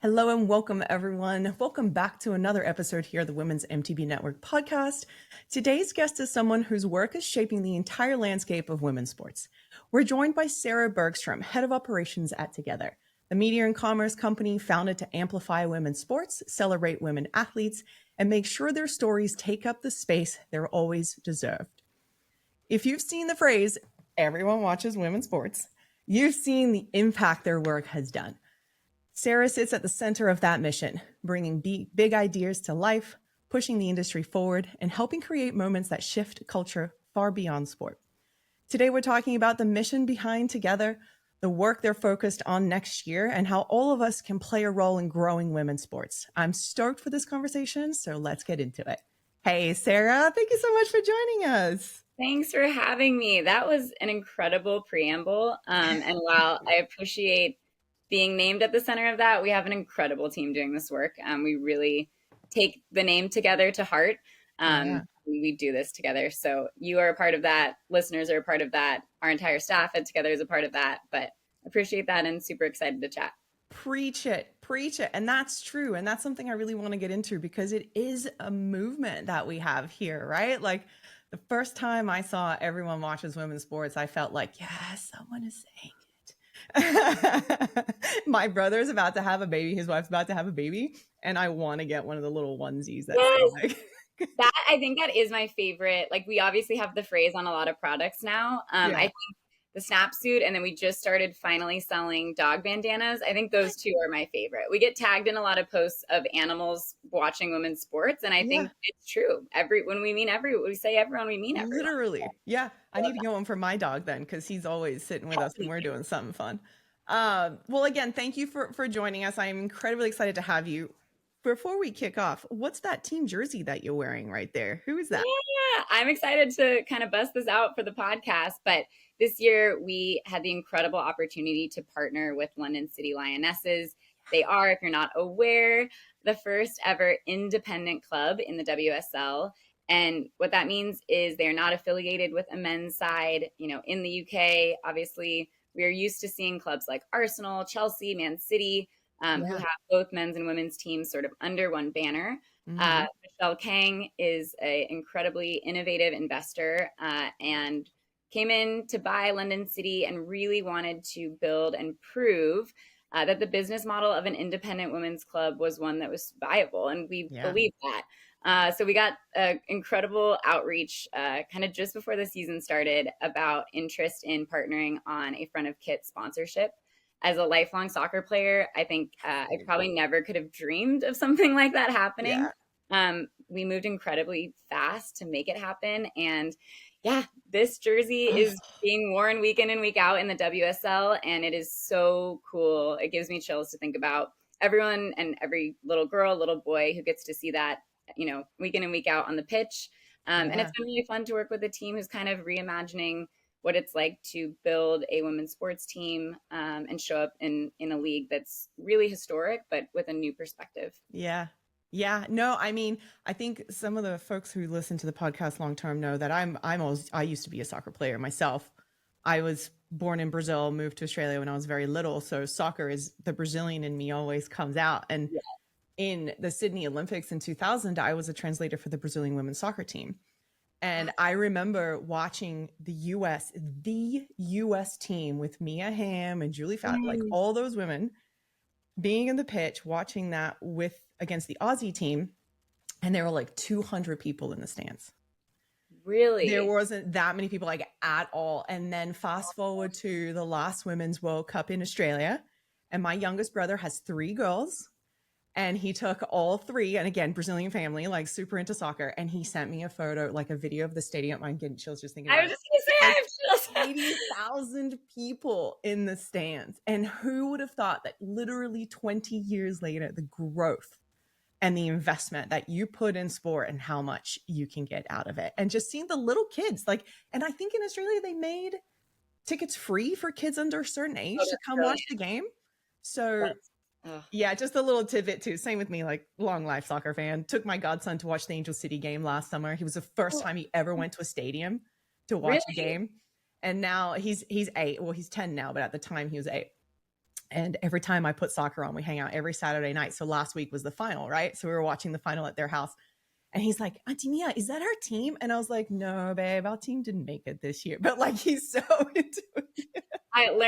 Hello and welcome, everyone. Welcome back to another episode here of the Women's MTB Network podcast. Today's guest is someone whose work is shaping the entire landscape of women's sports. We're joined by Sarah Bergstrom, head of operations at Togethxr, the media and commerce company founded to amplify women's sports, celebrate women athletes, and make sure their stories take up the space they're always deserved. If you've seen the phrase, everyone watches women's sports, you've seen the impact their work has done. Sarah sits at the center of that mission, bringing big ideas to life, pushing the industry forward, and helping create moments that shift culture far beyond sport. Today, we're talking about the mission behind Togethxr, the work they're focused on next year, and how all of us can play a role in growing women's sports. I'm stoked for this conversation, so let's get into it. Hey, Sarah, thank you so much for joining us. Thanks for having me. That was an incredible preamble. And while I appreciate being named at the center of that, we have an incredible team doing this work. We really take the name Togethxr to heart. We do this together. So you are a part of that. Listeners are a part of that. Our entire staff at Togethxr is a part of that. But appreciate that and super excited to chat. Preach it, preach it. And that's true. And that's something I really want to get into because it is a movement that we have here, right? Like the first time I saw everyone watches women's sports, I felt like, yes, someone is saying it. My brother's about to have a baby. His wife's about to have a baby. And I want to get one of the little onesies that Yes. That I think that is my favorite. Like we obviously have the phrase on a lot of products now. I think the snap suit, and then we just started finally selling dog bandanas. I think those two are my favorite. We get tagged in a lot of posts of animals watching women's sports, and I think it's true. When we say everyone, we mean everyone. Literally. Yeah. I need to get one for my dog then, because he's always sitting with us when we're doing something fun. Well, again, thank you for joining us. I'm incredibly excited to have you. Before we kick off, what's that team jersey that you're wearing right there? Who is that? Yeah, I'm excited to kind of bust this out for the podcast. But this year, we had the incredible opportunity to partner with London City Lionesses. They are, if you're not aware, the first ever independent club in the WSL. And what that means is they're not affiliated with a men's side. You know, in the UK, obviously, we are used to seeing clubs like Arsenal, Chelsea, Man City, who have both men's and women's teams sort of under one banner. Michelle Kang is an incredibly innovative investor and came in to buy London City and really wanted to build and prove that the business model of an independent women's club was one that was viable. And we believe that. So we got incredible outreach kind of just before the season started about interest in partnering on a front of kit sponsorship. As a lifelong soccer player, I think I probably never could have dreamed of something like that happening. We moved incredibly fast to make it happen. And this jersey is being worn week in and week out in the WSL. And it is so cool. It gives me chills to think about everyone and every little girl, little boy who gets to see that, you know, week in and week out on the pitch. And it's been really fun to work with a team who's kind of reimagining what it's like to build a women's sports team and show up in a league that's really historic, but with a new perspective. Yeah. No, I mean, I think some of the folks who listen to the podcast long-term know that I used to be a soccer player myself. I was born in Brazil, moved to Australia when I was very little. So soccer is the Brazilian in me always comes out. And in the Sydney Olympics in 2000, I was a translator for the Brazilian women's soccer team. And I remember watching the U.S. team with Mia Hamm and Julie Fowler, like all those women being in the pitch, watching that against the Aussie team. And there were like 200 people in the stands. Really? There wasn't that many people like at all. And then fast forward to the last Women's World Cup in Australia. And my youngest brother has 3 girls. And he took all 3, and again, Brazilian family, like super into soccer. And he sent me a photo, like a video of the stadium. I'm getting chills just thinking about it. I was just going to say, I have chills. 80,000 people in the stands. And who would have thought that literally 20 years later, the growth and the investment that you put in sport and how much you can get out of it. And just seeing the little kids, like, and I think in Australia, they made tickets free for kids under a certain age to come watch the game. So just a little tidbit too. Same with me, like long life soccer fan. Took my godson to watch the Angel City game last summer. He was the first time he ever went to a stadium to watch a game. And now he's 8. Well, he's 10 now, but at the time he was 8. And every time I put soccer on, we hang out every Saturday night. So last week was the final, right? So we were watching the final at their house. And he's like, Auntie Mia, is that our team? And I was like, no, babe, our team didn't make it this year. But like, he's so into it.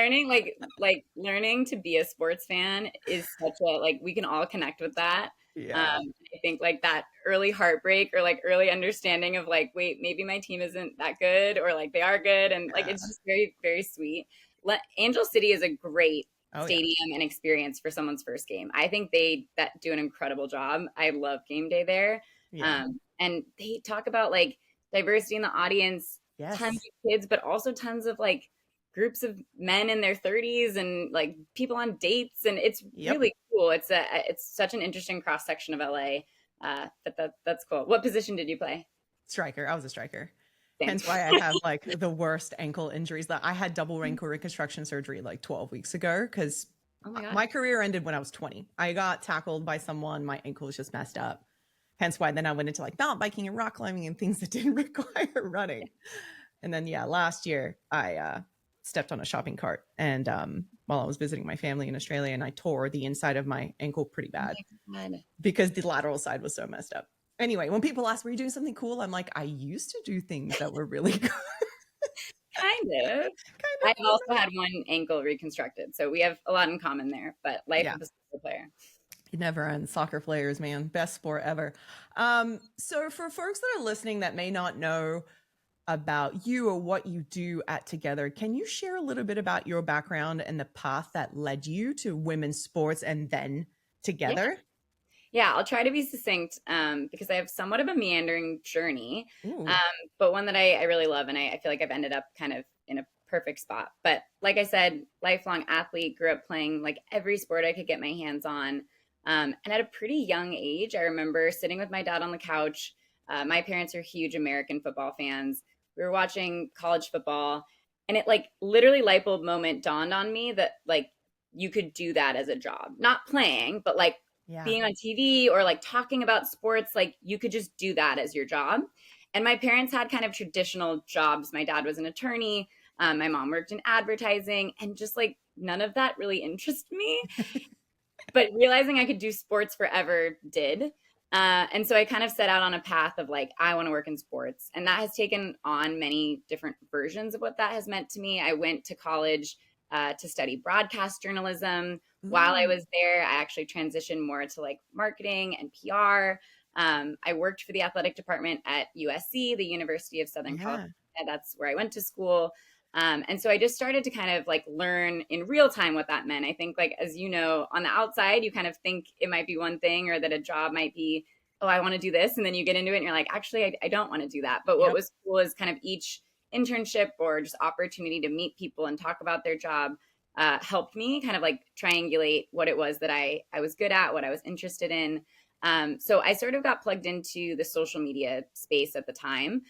Learning to be a sports fan is such a like we can all connect with that. Yeah. I think like that early heartbreak or like early understanding of like, wait, maybe my team isn't that good or like they are good, and like Yeah. it's just very very sweet. Angel City is a great Oh, yeah. stadium and experience for someone's first game. I think they that do an incredible job. I love game day there, Yeah. and they talk about like diversity in the audience, tons Yes. of kids, but also tons of like groups of men in their 30s and like people on dates, and it's Yep. really cool. It's such an interesting cross section of LA. That's cool. What position did you play? Striker. I was a striker. Same. Hence why I have like the worst ankle injuries. That I had double ankle reconstruction surgery like 12 weeks ago because Oh my god. my career ended when I was 20. I got tackled by someone. My ankle was just messed up. Hence why then I went into like mountain biking and rock climbing and things that didn't require running. And then, yeah, last year I stepped on a shopping cart and while I was visiting my family in Australia, and I tore the inside of my ankle pretty Oh bad my god. because the lateral side was so messed up. Anyway, when people ask, were you doing something cool? I'm like, I used to do things that were really good. Kind of. Kind I've of. also had one ankle reconstructed, so we have a lot in common there. But life Yeah. of a soccer player. It never ends. Soccer players, man. Best sport ever. So for folks that are listening that may not know about you or what you do at Togethxr, can you share a little bit about your background and the path that led you to women's sports and then Yeah. Togethxr? Yeah, I'll try to be succinct because I have somewhat of a meandering journey, um, Ooh. but one that I really love, and I feel like I've ended up kind of in a perfect spot. But like I said, lifelong athlete, grew up playing like every sport I could get my hands on. And at a pretty young age, I remember sitting with my dad on the couch. My parents are huge American football fans. We were watching college football, and it like literally light bulb moment dawned on me that like you could do that as a job, not playing, but like Yeah. being on TV or like talking about sports, like you could just do that as your job. And my parents had kind of traditional jobs. My dad was an attorney, my mom worked in advertising, and just like none of that really interested me. But realizing I could do sports forever did. And so I kind of set out on a path of like, I want to work in sports. And that has taken on many different versions of what that has meant to me. I went to college to study broadcast journalism. While I Ooh. was there, I actually transitioned more to like marketing and PR. I worked for the athletic department at USC, the University of Southern Yeah. California. That's where I went to school. And so I just started to kind of like learn in real time what that meant. I think, like, as you know, on the outside, you kind of think it might be one thing or that a job might be, oh, I want to do this. And then you get into it and you're like, actually, I don't want to do that. But what Yep. was cool is kind of each internship or just opportunity to meet people and talk about their job helped me kind of like triangulate what it was that I was good at, what I was interested in. So I sort of got plugged into the social media space at the time.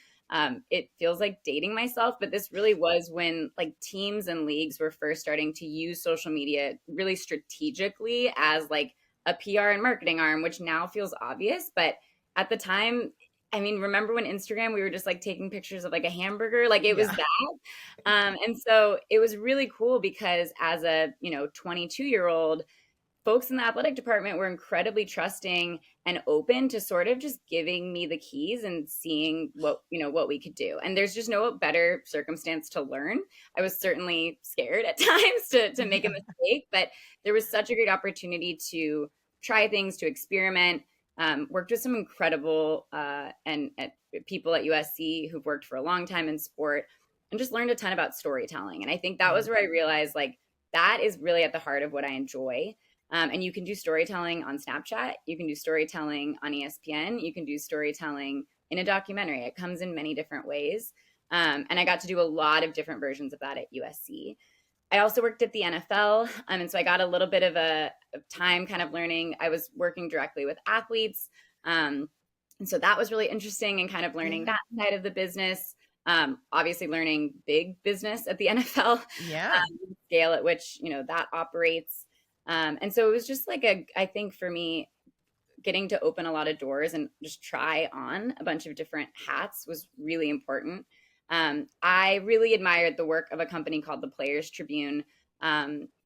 It feels like dating myself, but this really was when like teams and leagues were first starting to use social media really strategically as like a PR and marketing arm, which now feels obvious. But at the time, I mean, remember when Instagram, we were just like taking pictures of like a hamburger, like it was Yeah. that. And so it was really cool because as a, 22-year-old, folks in the athletic department were incredibly trusting and open to sort of just giving me the keys and seeing what we could do. And there's just no better circumstance to learn. I was certainly scared at times to make a Yeah. mistake, but there was such a great opportunity to try things, to experiment. Worked with some incredible and people at USC who've worked for a long time in sport, and just learned a ton about storytelling. And I think that Yeah. was where I realized like that is really at the heart of what I enjoy. And you can do storytelling on Snapchat. You can do storytelling on ESPN. You can do storytelling in a documentary. It comes in many different ways. And I got to do a lot of different versions of that at USC. I also worked at the NFL. And so I got a little bit of time kind of learning. I was working directly with athletes. And so that was really interesting and kind of learning Yeah. that side of the business. Obviously, learning big business at the NFL, Yeah. scale at which, that operates. And so it was just like I think for me, getting to open a lot of doors and just try on a bunch of different hats was really important. I really admired the work of a company called the Players Tribune.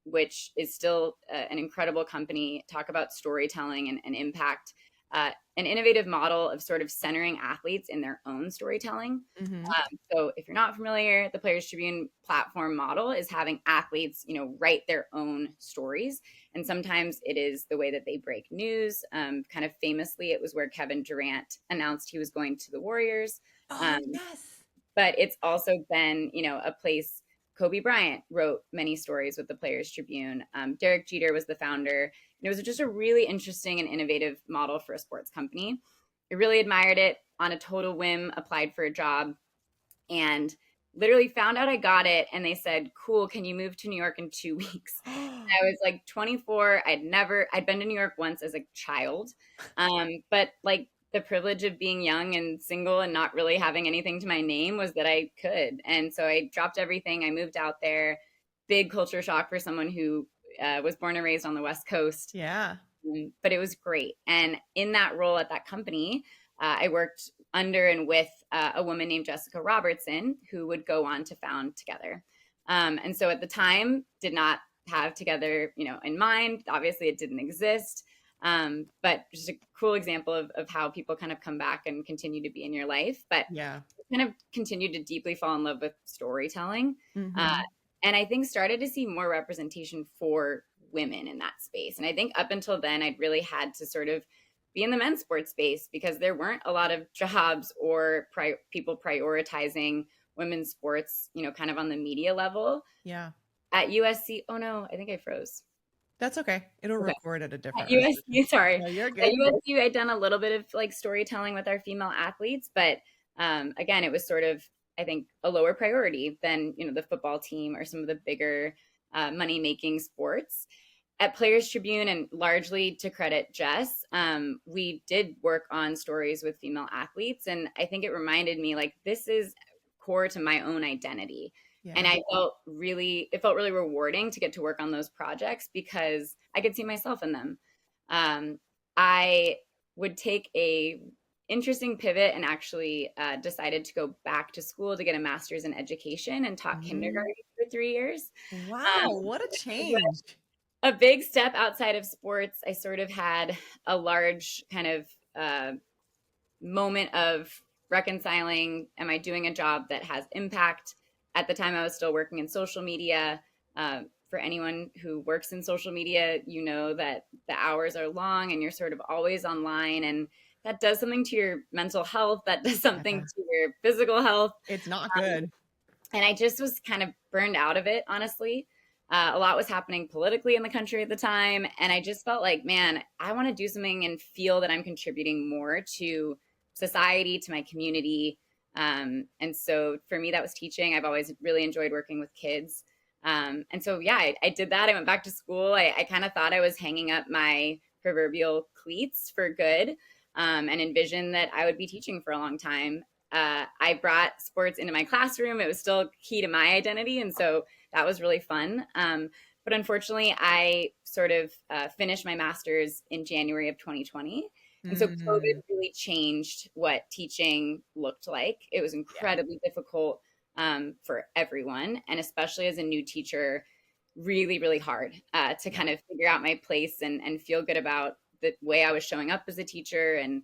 which is still an incredible company, talk about storytelling and impact, an innovative model of sort of centering athletes in their own storytelling. Mm-hmm. So if you're not familiar, the Players Tribune platform model is having athletes, write their own stories. And sometimes it is the way that they break news. Kind of famously, it was where Kevin Durant announced he was going to the Warriors. Oh, yes. But it's also been, a place. Kobe Bryant wrote many stories with the Players Tribune. Derek Jeter was the founder. And it was just a really interesting and innovative model for a sports company. I really admired it. On a total whim, applied for a job and literally found out I got it. And they said, cool, can you move to New York in 2 weeks? I was like 24. I'd been to New York once as a child. But like the privilege of being young and single and not really having anything to my name was that I could. And so I dropped everything. I moved out there. Big culture shock for someone who was born and raised on the West Coast. Yeah. But it was great. And in that role at that company, I worked under and with a woman named Jessica Robertson, who would go on to found Togethxr. And so at the time, did not have Togethxr, in mind. Obviously, it didn't exist. But just a cool example of how people kind of come back and continue to be in your life. But Yeah. kind of continued to deeply fall in love with storytelling. Mm-hmm. And I think started to see more representation for women in that space. And I think up until then, I'd really had to sort of be in the men's sports space because there weren't a lot of jobs or people prioritizing women's sports, kind of on the media level. Yeah. At USC, oh no, I think I froze. That's okay. It'll Okay. record at a different At USC, sorry. No, you're At good. USC, I'd done a little bit of like storytelling with our female athletes, but again, it was sort of, I think, a lower priority than, the football team or some of the bigger money-making sports. At Players Tribune, and largely to credit Jess, we did work on stories with female athletes. And I think it reminded me like, this is core to my own identity. Yeah. And it felt really rewarding to get to work on those projects because I could see myself in them. I would take a interesting pivot and actually decided to go back to school to get a master's in education and taught kindergarten for 3 years. Wow, what a change. A big step outside of sports. I sort of had a large kind of moment of reconciling, am I doing a job that has impact? At the time, I was still working in social media. For anyone who works in social media, you know that the hours are long and you're sort of always online, and that does something to your mental health. That does something to your physical health. It's not good. And I just was kind of burned out of it, honestly. A lot was happening politically in the country at the time. And I just felt like, man, I want to do something and feel that I'm contributing more to society, to my community. And so for me, that was teaching. I've always really enjoyed working with kids. And so, yeah, I did that. I went back to school. I kind of thought I was hanging up my proverbial cleats for good, and envisioned that I would be teaching for a long time. I brought sports into my classroom. It was still key to my identity. And so that was really fun. But unfortunately, I sort of finished my master's in January of 2020. And so COVID really changed what teaching looked like. It was incredibly difficult for everyone, and especially as a new teacher, really, really hard to kind of figure out my place and feel good about the way I was showing up as a teacher, and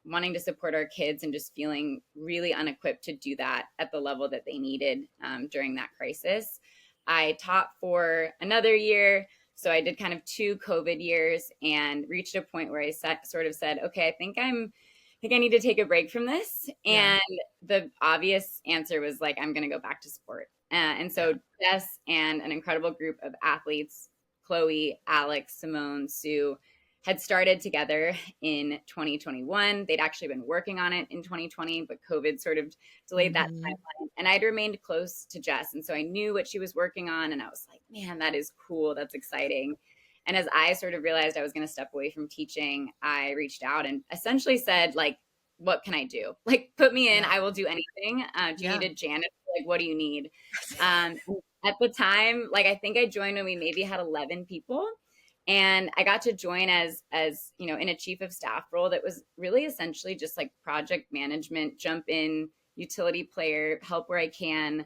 wanting to support our kids, and just feeling really unequipped to do that at the level that they needed during that crisis. I taught for another year. So I did kind of 2 COVID years and reached a point where I sort of said, okay, I think I need to take a break from this. And the obvious answer was like, I'm going to go back to sport. And so Jess and an incredible group of athletes, Chloe, Alex, Simone, Sue, had started together in 2021. They'd actually been working on it in 2020, but COVID sort of delayed that timeline. And I'd remained close to Jess. And so I knew what she was working on. And I was like, man, that is cool. That's exciting. And as I sort of realized I was going to step away from teaching, I reached out and essentially said, like, what can I do? Like, put me in. I will do anything. Do you need a janitor? Like, what do you need? At the time, like, I think I joined when we maybe had 11 people. And I got to join as in a chief of staff role that was really essentially just like project management, jump in, utility player, help where I can.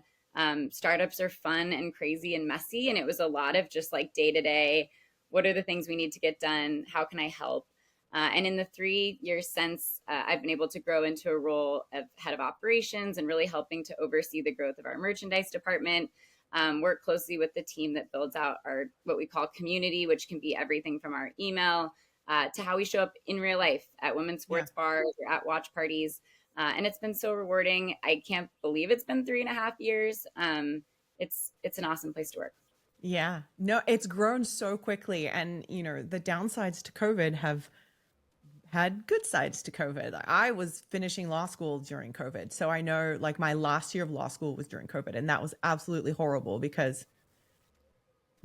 Startups are fun and crazy and messy. And it was a lot of just like day to day, what are the things we need to get done? How can I help? And in the 3 years since, I've been able to grow into a role of head of operations and really helping to oversee the growth of our merchandise department. Work closely with the team that builds out our what we call community, which can be everything from our email to how we show up in real life at women's Yeah. sports bars or at watch parties. And it's been so rewarding. I can't believe it's been 3.5 years. It's an awesome place to work. Yeah. No, it's grown so quickly. And, the downsides to COVID have had good sides to COVID. I was finishing law school during COVID. So I know like my last year of law school was during COVID. And that was absolutely horrible because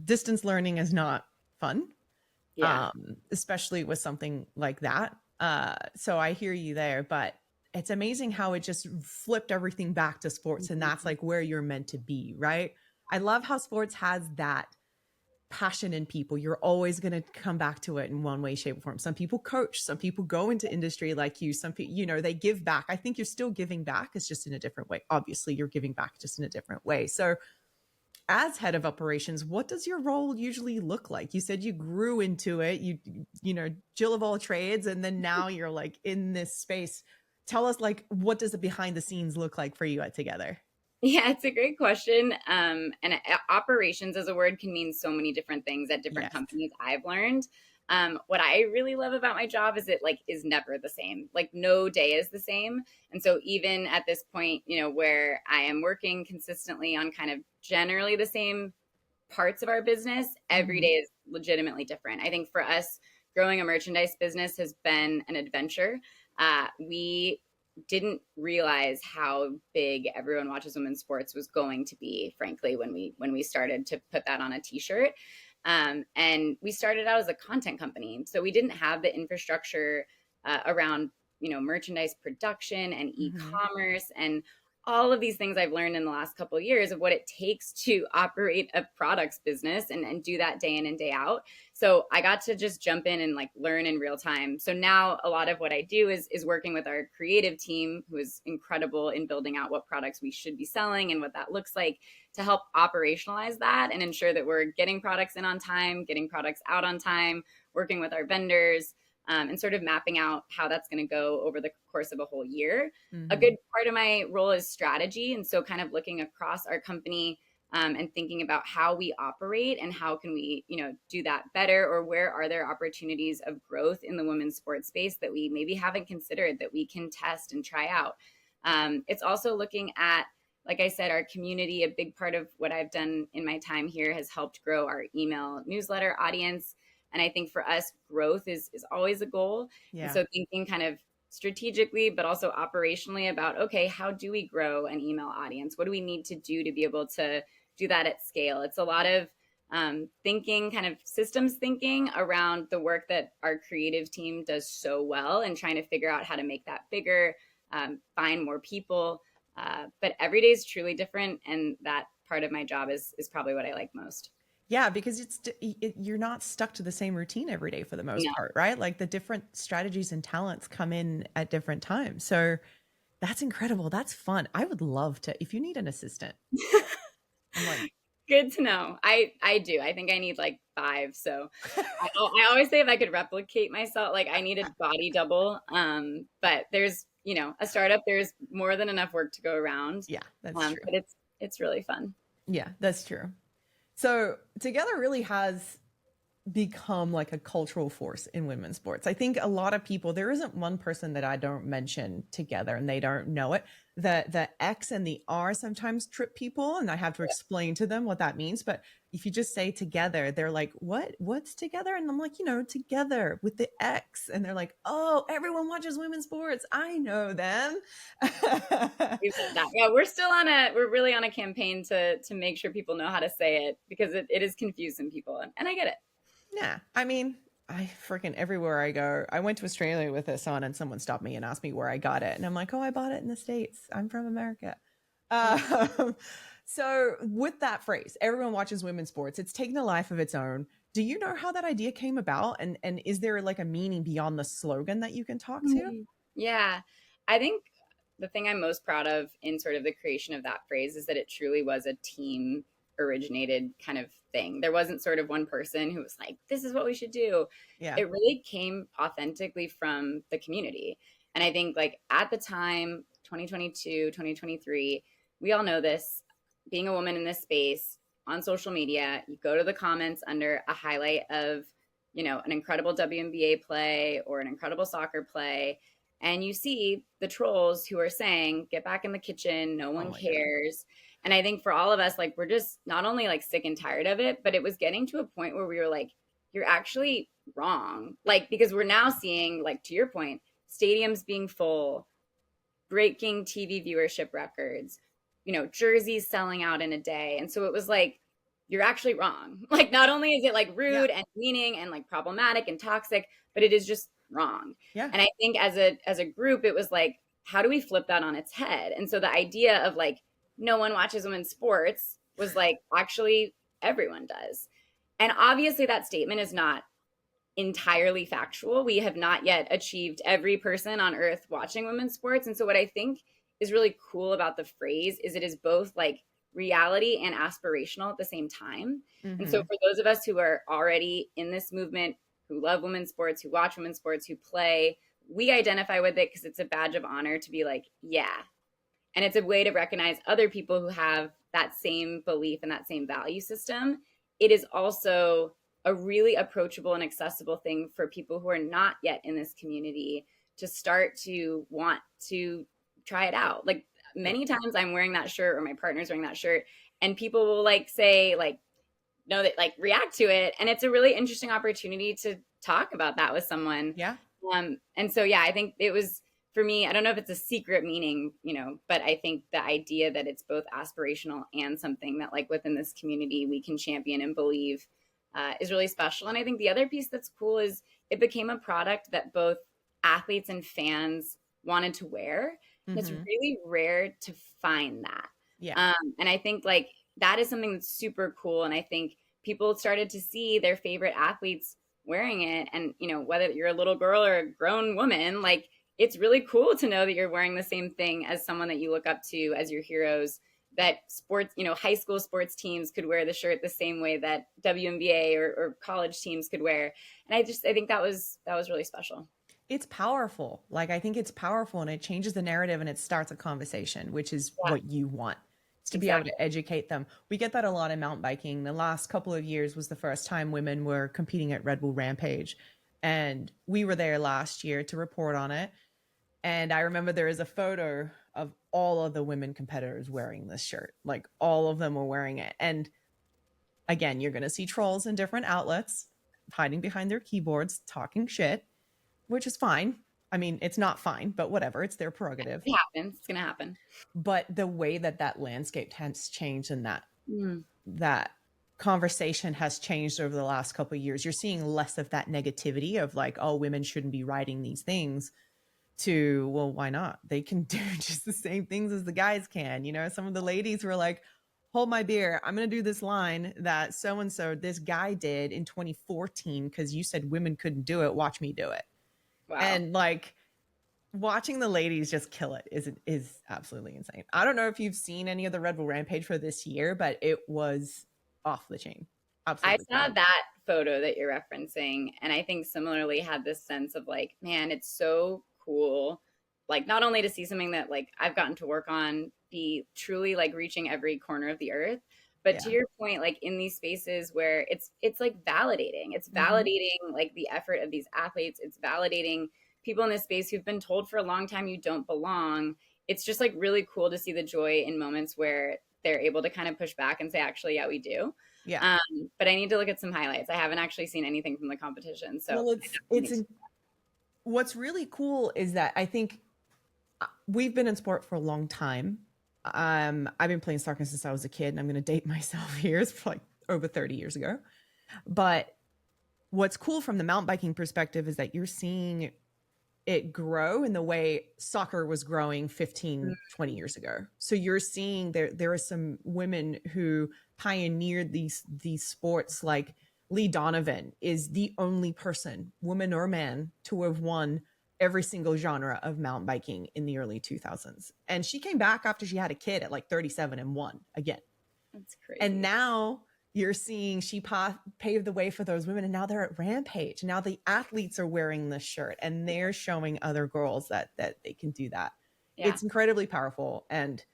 distance learning is not fun, Yeah. especially with something like that. So I hear you there, but it's amazing how it just flipped everything back to sports. And that's like where you're meant to be, right? I love how sports has that passion in people. You're always going to come back to it in one way, shape, or form. Some people coach, some people go into industry like you. Some people, they give back. I think you're still giving back. It's just in a different way. Obviously, you're giving back just in a different way. So, as head of operations, what does your role usually look like? You said you grew into it, Jill of all trades, and then now you're like in this space. Tell us, like, what does the behind the scenes look like for you at Togethxr? Yeah, it's a great question. And operations as a word can mean so many different things at different Yes. companies I've learned. What I really love about my job is it like is never the same. Like no day is the same. And so even at this point, where I am working consistently on kind of generally the same parts of our business, every Mm-hmm. day is legitimately different. I think for us, growing a merchandise business has been an adventure. We didn't realize how big everyone watches women's sports was going to be, frankly, when we started to put that on a t-shirt. And we started out as a content company, so we didn't have the infrastructure around merchandise production and Mm-hmm. e-commerce and all of these things I've learned in the last couple of years of what it takes to operate a products business and do that day in and day out. So I got to just jump in and like learn in real time. So now a lot of what I do is working with our creative team, who is incredible in building out what products we should be selling and what that looks like, to help operationalize that and ensure that we're getting products in on time, getting products out on time, working with our vendors, and sort of mapping out how that's going to go over the course of a whole year. A Mm-hmm. good part of my role is strategy. And so kind of looking across our company, and thinking about how we operate and how can we, do that better, or where are there opportunities of growth in the women's sports space that we maybe haven't considered that we can test and try out. It's also looking at, like I said, our community. A big part of what I've done in my time here has helped grow our email newsletter audience. And I think for us, growth is always a goal. And Yeah. so thinking kind of strategically, but also operationally about, okay, how do we grow an email audience? What do we need to do to be able to do that at scale? It's a lot of thinking, kind of systems thinking around the work that our creative team does so well and trying to figure out how to make that bigger, find more people. But every day is truly different. And that part of my job is probably what I like most. Yeah, because you're not stuck to the same routine every day for the most No. part, right? Like the different strategies and talents come in at different times. So that's incredible. That's fun. I would love to, if you need an assistant, I'm like, Good to know. I do. I think I need like five. So I always say if I could replicate myself, like I need a body double. But there's a startup. There's more than enough work to go around. yeah, that's true. But it's really fun. Yeah, that's true. So Together really has become like a cultural force in women's sports. I think a lot of people, there isn't one person that I don't mention Together and they don't know it. The X and the R sometimes trip people and I have to explain to them what that means. But if you just say Together, they're like, what's Together? And I'm like, Together with the X. And they're like, oh, everyone watches women's sports. I know them. We've said that. Yeah, we're really on a campaign to make sure people know how to say it because it is confusing people. And I get it. Yeah. I mean, I freaking everywhere I go. I went to Australia with this on and someone stopped me and asked me where I got it. And I'm like, oh, I bought it in the States. I'm from America. Yeah. So with that phrase, everyone watches women's sports. It's taken a life of its own. Do you know how that idea came about? And is there like a meaning beyond the slogan that you can talk to? Yeah. I think the thing I'm most proud of in sort of the creation of that phrase is that it truly was a team originated kind of thing. There wasn't sort of one person who was like, this is what we should do. Yeah. It really came authentically from the community. And I think like at the time, 2022, 2023, we all know this, being a woman in this space on social media, you go to the comments under a highlight of, an incredible WNBA play or an incredible soccer play, and you see the trolls who are saying, get back in the kitchen, no Oh one my God. cares. And I think for all of us, like, we're just not only like sick and tired of it, but it was getting to a point where we were like, you're actually wrong. Like, because we're now seeing, like, to your point, stadiums being full, breaking TV viewership records, jerseys selling out in a day. And so it was like, you're actually wrong. Like, not only is it like Yeah. rude and meaning and like problematic and toxic, but it is just wrong. Yeah. And I think as a group, it was like, how do we flip that on its head? And so the idea of like, no one watches women's sports was like, actually, everyone does. And obviously, that statement is not entirely factual. We have not yet achieved every person on earth watching women's sports. And so, what I think is really cool about the phrase is it is both like reality and aspirational at the same time. And so, Mm-hmm. for those of us who are already in this movement, who love women's sports, who watch women's sports, who play, we identify with it because it's a badge of honor to be like, yeah. And it's a way to recognize other people who have that same belief and that same value system. It is also a really approachable and accessible thing for people who are not yet in this community to start to want to try it out. Like Yeah. many times I'm wearing that shirt or my partner's wearing that shirt and people will like say like, no, that like react to it. And it's a really interesting opportunity to talk about that with someone. Yeah. And so, yeah, I think it was for me, I don't know if it's a secret meaning, but I think the idea that it's both aspirational and something that like within this community we can champion and believe is really special. And I think the other piece that's cool is it became a product that both athletes and fans wanted to wear. And it's Mm-hmm. really rare to find that. Yeah. And I think like that is something that's super cool. And I think people started to see their favorite athletes wearing it. And, whether you're a little girl or a grown woman, like it's really cool to know that you're wearing the same thing as someone that you look up to as your heroes, that sports, high school sports teams could wear the shirt the same way that WNBA or college teams could wear. And I think that was really special. It's powerful. Like, I think it's powerful and it changes the narrative and it starts a conversation, which is Yeah, what you want. It's to be able exactly. to educate them. We get that a lot in mountain biking. The last couple of years was the first time women were competing at Red Bull Rampage. And we were there last year to report on it. And I remember there is a photo of all of the women competitors wearing this shirt. Like all of them were wearing it. And again, you're going to see trolls in different outlets hiding behind their keyboards, talking shit, which is fine. I mean, it's not fine, but whatever. It's their prerogative. It happens. It's going to happen. But the way that landscape has changed and Mm. that conversation has changed over the last couple of years, you're seeing less of that negativity of like, oh, women shouldn't be writing these things, to, well, why not? They can do just the same things as the guys can. Some of the ladies were like, hold my beer. I'm going to do this line that so-and-so, this guy did in 2014 because you said women couldn't do it. Watch me do it. Wow. And like watching the ladies just kill it is absolutely insane. I don't know if you've seen any of the Red Bull Rampage for this year, but it was off the chain. I Absolutely saw wild. that photo that you're referencing, and I think similarly had this sense of like, man, it's so cool. Like, not only to see something that like I've gotten to work on be truly like reaching every corner of the earth, but to Yeah. your point, like in these spaces where it's like validating. It's Mm-hmm. validating like the effort of these athletes. It's validating people in this space who've been told for a long time you don't belong. It's just like really cool to see the joy in moments where they're able to kind of push back and say, actually, yeah, we do. Yeah. But I need to look at some highlights. I haven't actually seen anything from the competition. So Well, what's really cool is that I think we've been in sport for a long time. I've been playing soccer since I was a kid, and I'm going to date myself here. It's like over 30 years ago. But what's cool from the mountain biking perspective is that you're seeing it grow in the way soccer was growing 15, 20 years ago. So you're seeing there are some women who pioneered these sports. Like Lee Donovan is the only person, woman or man, to have won every single genre of mountain biking in the early 2000s. And she came back after she had a kid at like 37 and won again. That's crazy. And now you're seeing she paved the way for those women. And now they're at Rampage. Now the athletes are wearing this shirt and they're showing other girls that they can do that. Yeah. It's incredibly powerful. And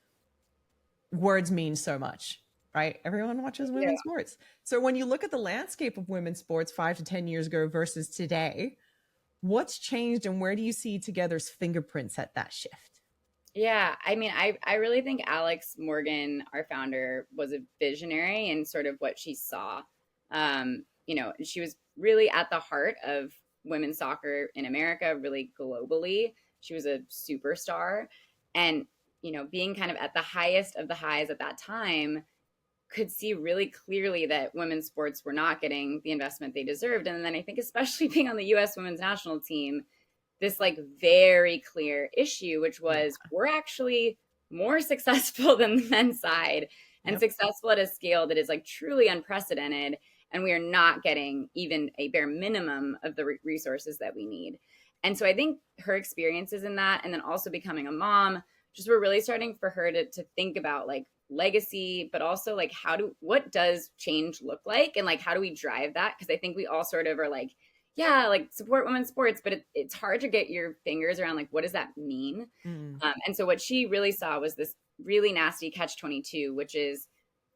words mean so much, right? Everyone watches women's sports. So when you look at the landscape of women's sports 5 to 10 years ago versus today, what's changed and where do you see Togethxr's fingerprints at that shift? Yeah, I mean, I really think Alex Morgan, our founder, was a visionary in sort of what she saw. You know, she was really at the heart of women's soccer in America, really globally. She was a superstar. And, you know, being kind of at the highest of the highs at that time, could see really clearly that women's sports were not getting the investment they deserved. And then I think, especially being on the US women's national team, this like very clear issue, which was we're actually more successful than the men's side and successful at a scale that is like truly unprecedented. And we are not getting even a bare minimum of the resources that we need. And so I think her experiences in that, and then also becoming a mom, just were really starting for her to think about like legacy, but also like what does change look like? And like, how do we drive that? Because I think we all sort of are like, yeah, like support women's sports, but it's hard to get your fingers around like, what does that mean? And so what she really saw was this really nasty catch-22, which is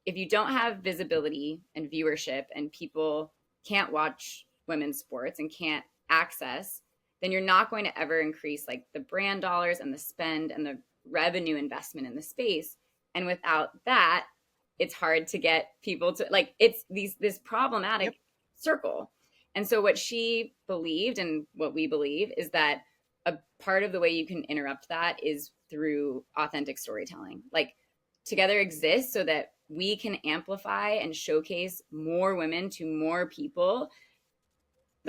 if you don't have visibility and viewership and people can't watch women's sports and can't access, then you're not going to ever increase like the brand dollars and the spend and the revenue investment in the space. And without that, it's hard to get people to like, it's this problematic circle. And so what she believed and what we believe is that a part of the way you can interrupt that is through authentic storytelling. Like Togethxr exists so that we can amplify and showcase more women to more people.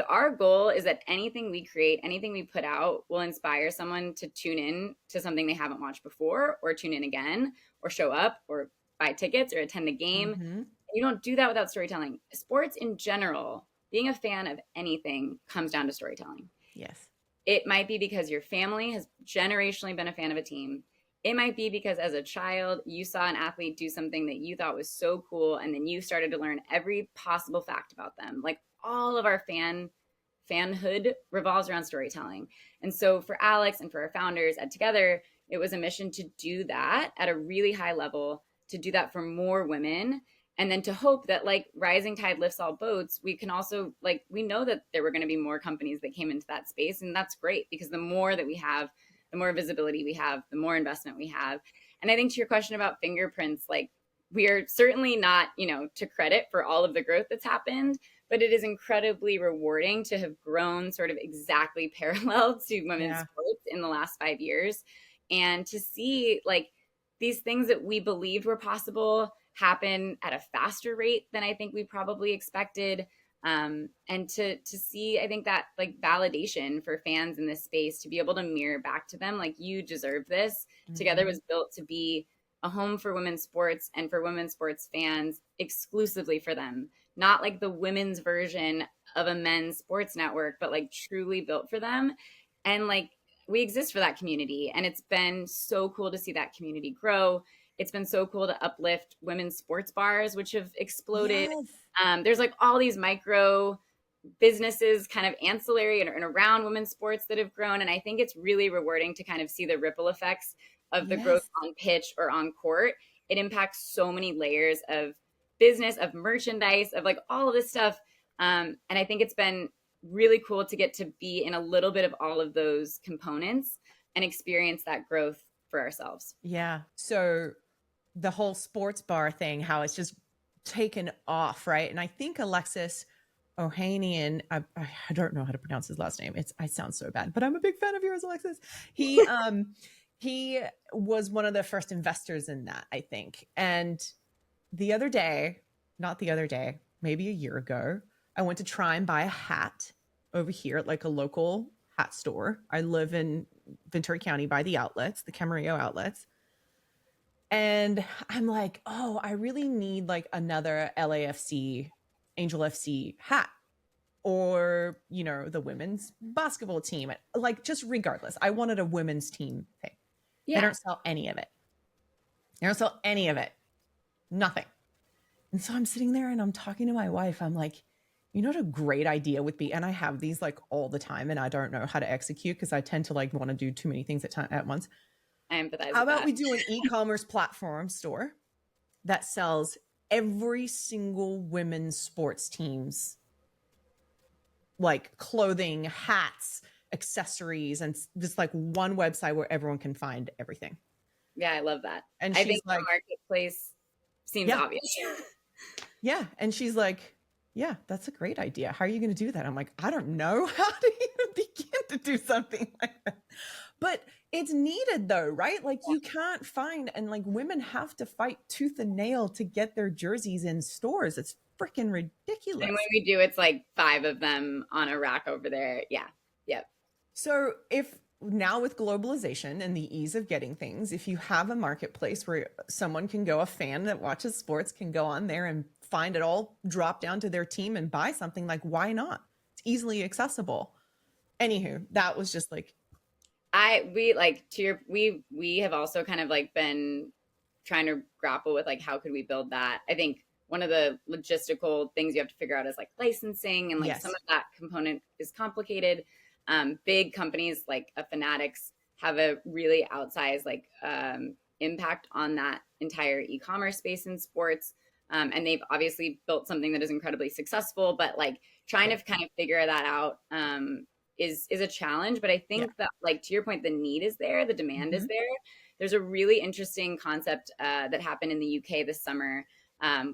Our goal is that anything we create, anything we put out will inspire someone to tune in to something they haven't watched before, or tune in again, or show up, or buy tickets, or attend a game. You don't do that without storytelling. Sports in general, being a fan of anything comes down to storytelling. Yes. It might be because your family has generationally been a fan of a team. It might be because as a child, you saw an athlete do something that you thought was so cool, and then you started to learn every possible fact about them. Like all of our fanhood revolves around storytelling. And so for Alex and for our founders at Togethxr, it was a mission to do that at a really high level, to do that for more women. And then to hope that like rising tide lifts all boats, we can also like, we know that there were going to be more companies that came into that space. And that's great because the more that we have, the more visibility we have, the more investment we have. And I think to your question about fingerprints, like we are certainly not, you know, to credit for all of the growth that's happened, but it is incredibly rewarding to have grown sort of exactly parallel to women's sports in the last 5 years. And to see like these things that we believed were possible happen at a faster rate than I think we probably expected. And to see, I think that like validation for fans in this space to be able to mirror back to them, like you deserve this. Togethxr was built to be a home for women's sports and for women's sports fans exclusively for them, not like the women's version of a men's sports network, but like truly built for them. And like we exist for that community. And it's been so cool to see that community grow. It's been so cool to uplift women's sports bars, which have exploded. There's like all these micro businesses kind of ancillary and around women's sports that have grown. And I think it's really rewarding to kind of see the ripple effects of the growth on pitch or on court. It impacts so many layers of business, of merchandise, of like all of this stuff. And I think it's been really cool to get to be in a little bit of all of those components and experience that growth for ourselves. Yeah. So the whole sports bar thing, how it's just taken off, right? And I think Alexis Ohanian, I don't know how to pronounce his last name. I sound so bad, but I'm a big fan of yours, Alexis. He was one of the first investors in that, I think. And not the other day, maybe a year ago, I went to try and buy a hat over here at like a local hat store. I live in Ventura County by the outlets, the Camarillo outlets. And I'm like, oh, I really need like another LAFC, Angel FC hat. or, you know, the women's basketball team. Like, just regardless, I wanted a women's team thing. They Yeah. don't sell any of it. They don't sell any of it. Nothing. And so I'm sitting there and I'm talking to my wife. I'm like, you know what a great idea would be? And I have these like all the time and I don't know how to execute because I tend to like want to do too many things at once. I empathize How with about that. we do an e-commerce platform store that sells every single women's sports team's like clothing, hats, accessories, and just like one website where everyone can find everything. Yeah, I love that. And I she's think the like, marketplace seems yeah, obvious. yeah. And she's like, yeah, that's a great idea. How are you going to do that? I'm like, I don't know. How do you begin to do something like that? But it's needed though, right? Like you can't find, and like women have to fight tooth and nail to get their jerseys in stores. It's freaking And ridiculous. when we do, it's like 5 of them on a rack over there. Yeah. Yep. So if now with globalization and the ease of getting things, if you have a marketplace where someone can go, a fan that watches sports can go on there and find it all, drop down to their team and buy something, like why not? It's easily accessible. Anywho, that was just like, we have also kind of like been trying to grapple with like how could we build that. I think one of the logistical things you have to figure out is like licensing, and like yes. some of that component is complicated. Big companies like a Fanatics have a really outsized like impact on that entire e-commerce space in sports. And they've obviously built something that is incredibly successful, but like trying to kind of figure that out is a challenge. But I think that, like, to your point, the need is there, the demand is there. There's a really interesting concept that happened in the UK this summer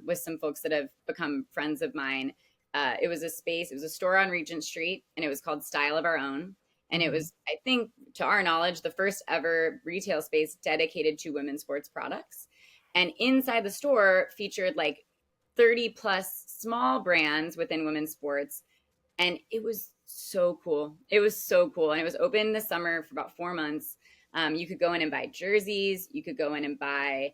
with some folks that have become friends of mine. It was a store on Regent Street, and it was called Style of Our Own. And it was, I think, to our knowledge, the first ever retail space dedicated to women's sports products. And inside the store featured like 30 plus small brands within women's sports. And it was so cool. It was so cool. And it was open this summer for about 4 months. You could go in and buy jerseys. You could go in and buy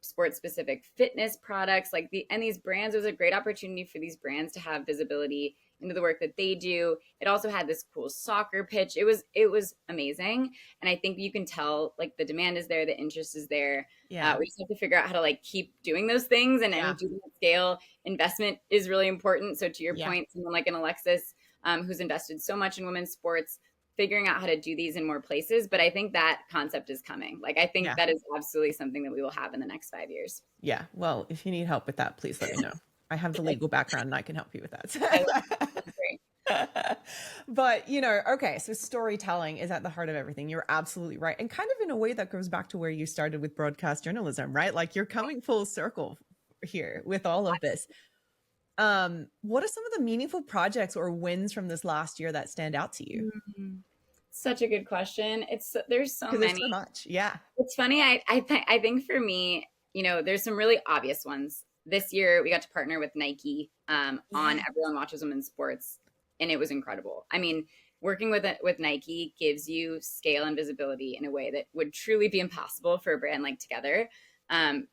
sports specific fitness products. And these brands, it was a great opportunity for these brands to have visibility into the work that they do. It also had this cool soccer pitch. It was amazing. And I think you can tell like the demand is there, the interest is there. Yeah. We just have to figure out how to like keep doing those things and do them at scale. Investment is really important. So to your point, someone like an Alexis who's invested so much in women's sports, figuring out how to do these in more places. But I think that concept is coming. Like, I think that is absolutely something that we will have in the next 5 years. Yeah. Well, if you need help with that, please let me know. I have the legal background and I can help you with that. But, you know, okay. So storytelling is at the heart of everything. You're absolutely right. And kind of in a way that goes back to where you started with broadcast journalism, right? Like you're coming full circle here with all of this. What are some of the meaningful projects or wins from this last year that stand out to you? Such a good question. There's so many. There's so much. Yeah. It's funny. I think for me, you know, there's some really obvious ones. This year, we got to partner with Nike on Everyone Watches Women's Sports, and it was incredible. I mean, working with Nike gives you scale and visibility in a way that would truly be impossible for a brand like Togethxr.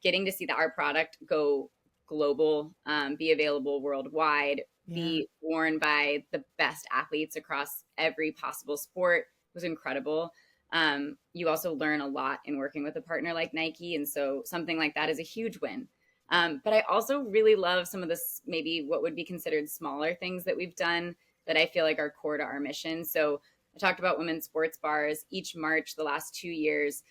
Getting to see that our product go global, be available worldwide, be worn by the best athletes across every possible sport was incredible. You also learn a lot in working with a partner like Nike, and so something like that is a huge win. But I also really love some of this, maybe what would be considered smaller things that we've done that I feel like are core to our mission. So I talked about women's sports bars. Each March, the last 2 years,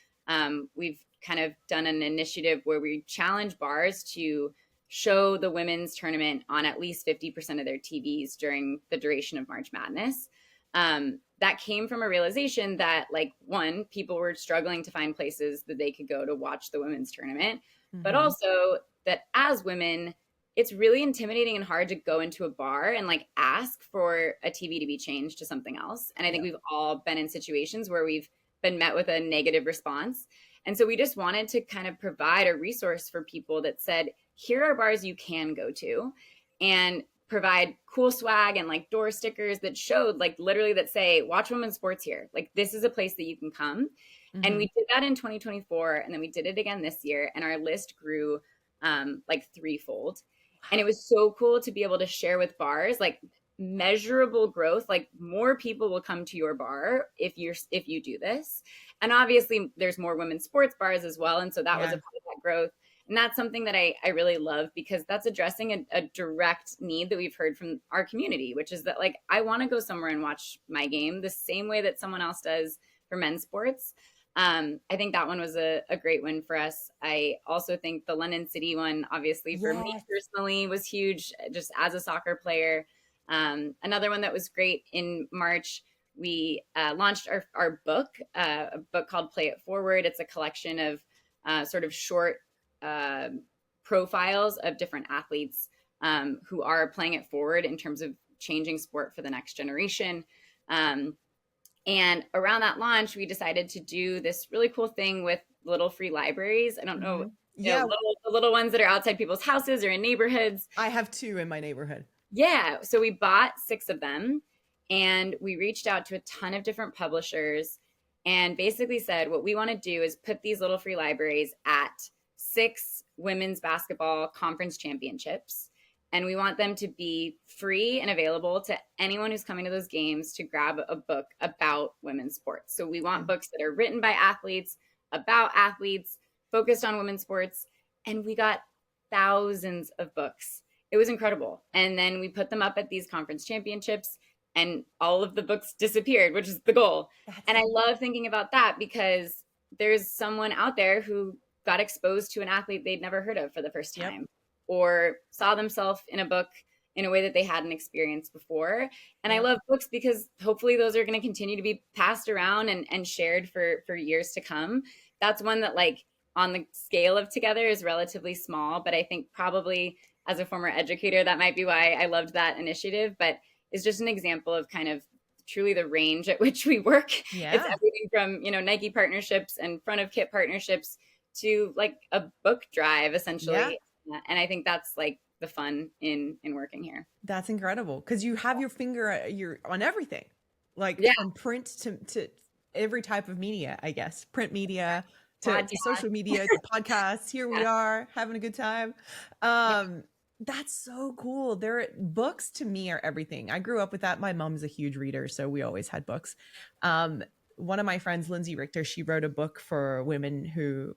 we've kind of done an initiative where we challenge bars to show the women's tournament on at least 50% of their TVs during the duration of March Madness. That came from a realization that, like, one, people were struggling to find places that they could go to watch the women's tournament, but also that as women, it's really intimidating and hard to go into a bar and like ask for a TV to be changed to something else. And I think we've all been in situations where we've been met with a negative response. And so we just wanted to kind of provide a resource for people that said, here are bars you can go to, and provide cool swag and like door stickers that showed like literally that say, watch women's sports here. Like, this is a place that you can come. And we did that in 2024. And then we did it again this year. And our list grew like threefold. And it was so cool to be able to share with bars. Like, measurable growth. Like more people will come to your bar if you do this. And obviously there's more women's sports bars as well. And so that was a Yeah. part of that growth. And that's something that I really love because that's addressing a direct need that we've heard from our community, which is that like I want to go somewhere and watch my game the same way that someone else does for men's sports. I think that one was a great win for us. I also think the London City one, obviously for me Yes. personally, was huge just as a soccer player. Another one that was great in March, we launched our book, a book called Play It Forward. It's a collection of sort of short uh, profiles of different athletes who are playing it forward in terms of changing sport for the next generation. And around that launch, we decided to do this really cool thing with little free libraries. I don't know, Hmm. Yeah. the little ones that are outside people's houses or in neighborhoods. I have two in my neighborhood. Yeah. So we bought 6 of them and we reached out to a ton of different publishers and basically said, what we want to do is put these little free libraries at 6 women's basketball conference championships. And we want them to be free and available to anyone who's coming to those games to grab a book about women's sports. So we want books that are written by athletes, about athletes, focused on women's sports. And we got thousands of books. It was incredible. And then we put them up at these conference championships and all of the books disappeared, which is the goal. And I love thinking about that because there's someone out there who got exposed to an athlete they'd never heard of for the first time. Yep. Or saw themselves in a book in a way that they hadn't experienced before. And I love books because hopefully those are going to continue to be passed around and shared for years to come. That's one that like on the scale of Togethxr is relatively small, but I think probably as a former educator, that might be why I loved that initiative, but it's just an example of kind of truly the range at which we work. Yeah. It's everything from, Nike partnerships and front of kit partnerships to like a book drive essentially. Yeah. And I think that's like the fun in working here. That's incredible because you have your finger you're on everything, like from print to every type of media, I guess, print media to social media to podcasts. Here we are having a good time. That's so cool. Books to me are everything. I grew up with that. My mom's a huge reader, so we always had books. One of my friends, Lindsay Richter, she wrote a book for women who,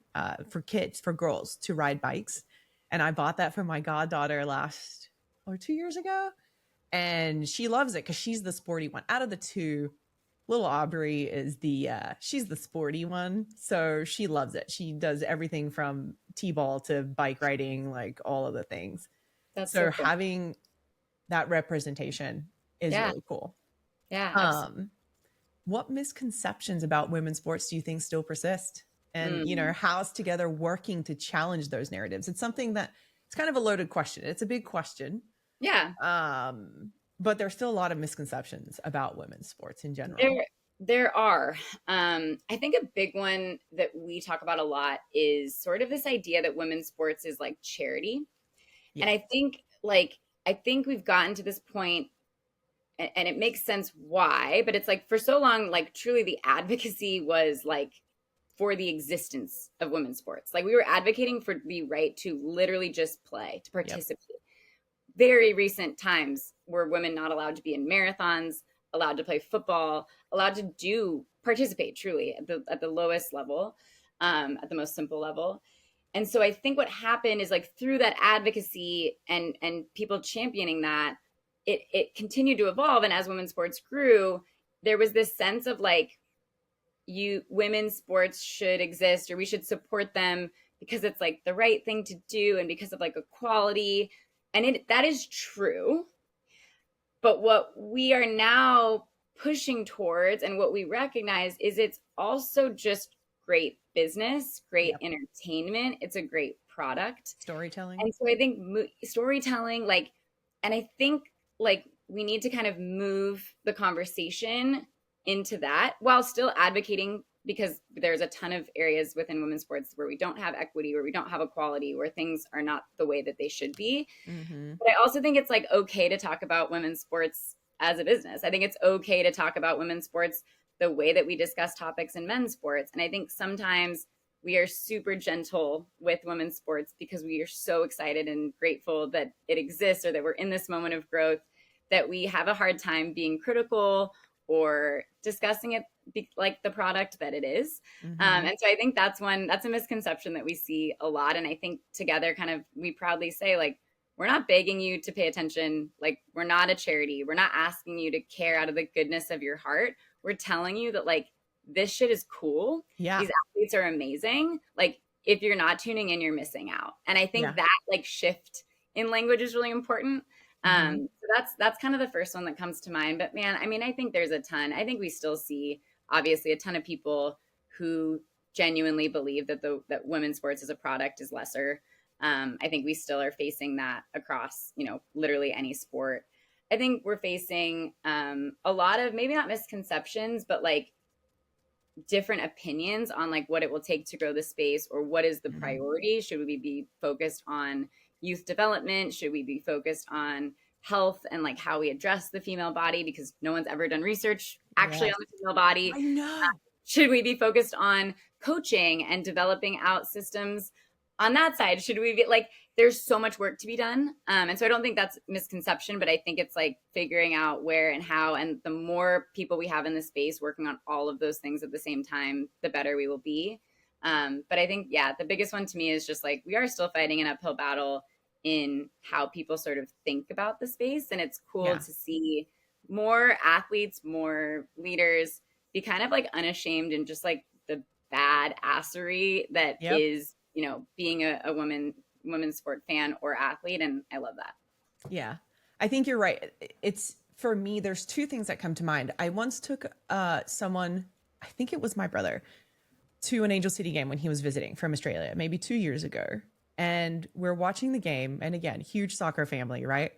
for kids, for girls to ride bikes. And I bought that for my goddaughter 2 years ago. And she loves it because she's the sporty one. Out of the two, little Aubrey is she's the sporty one. So she loves it. She does everything from t-ball to bike riding, like all of the things. That's so cool. Having that representation is really cool. Yeah. What misconceptions about women's sports do you think still persist? And, how's Togethxr working to challenge those narratives? It's something that it's kind of a loaded question. It's a big question. Yeah. But there's still a lot of misconceptions about women's sports in general. There are. I think a big one that we talk about a lot is sort of this idea that women's sports is like charity. Yeah. And I think we've gotten to this point and it makes sense why, but it's like for so long, like truly the advocacy was like for the existence of women's sports. Like we were advocating for the right to literally just play, to participate. Yep. Very recent times were women not allowed to be in marathons, allowed to play football, allowed to participate truly at the lowest level, at the most simple level. And so I think what happened is like through that advocacy and people championing that, it continued to evolve. And as women's sports grew, there was this sense of like, women's sports should exist or we should support them because it's like the right thing to do and because of like equality. And that is true. But what we are now pushing towards and what we recognize is it's also just great business, great entertainment. It's a great product. Storytelling. And so I think storytelling, and I think we need to kind of move the conversation into that while still advocating because there's a ton of areas within women's sports where we don't have equity, where we don't have equality, where things are not the way that they should be. Mm-hmm. But I also think it's like okay to talk about women's sports as a business. I think it's okay to talk about women's sports the way that we discuss topics in men's sports. And I think sometimes we are super gentle with women's sports because we are so excited and grateful that it exists or that we're in this moment of growth that we have a hard time being critical or discussing it like the product that it is. Mm-hmm. And so I think that's a misconception that we see a lot. And I think together kind of we proudly say, like, we're not begging you to pay attention. Like, we're not a charity. We're not asking you to care out of the goodness of your heart. We're telling you that, like, this shit is cool. Yeah. These athletes are amazing. Like, if you're not tuning in, you're missing out. And I think Yeah. that like shift in language is really important. Mm-hmm. So that's kind of the first one that comes to mind. But man, I mean, I think there's a ton. I think we still see obviously a ton of people who genuinely believe that that women's sports as a product is lesser. I think we still are facing that across, literally any sport. I think we're facing a lot of maybe not misconceptions, but like different opinions on like what it will take to grow the space, or what is the priority. Should we be focused on youth development? Should we be focused on health and like how we address the female body, because no one's ever done research actually Yes. on the female body? I know. Should we be focused on coaching and developing out systems on that side? Should we be like, there's so much work to be done. And so I don't think that's misconception, but I think it's like figuring out where and how, and the more people we have in the space working on all of those things at the same time, the better we will be. But I think, yeah, the biggest one to me is just like, we are still fighting an uphill battle in how people sort of think about the space. And it's cool to see more athletes, more leaders be kind of like unashamed and just like the bad assery that is, being a women's sport fan or athlete. And I love that. Yeah, I think you're right. It's, for me, there's two things that come to mind. I once took someone, I think it was my brother, to an Angel City game when he was visiting from Australia, maybe 2 years ago. And we're watching the game. And again, huge soccer family, right?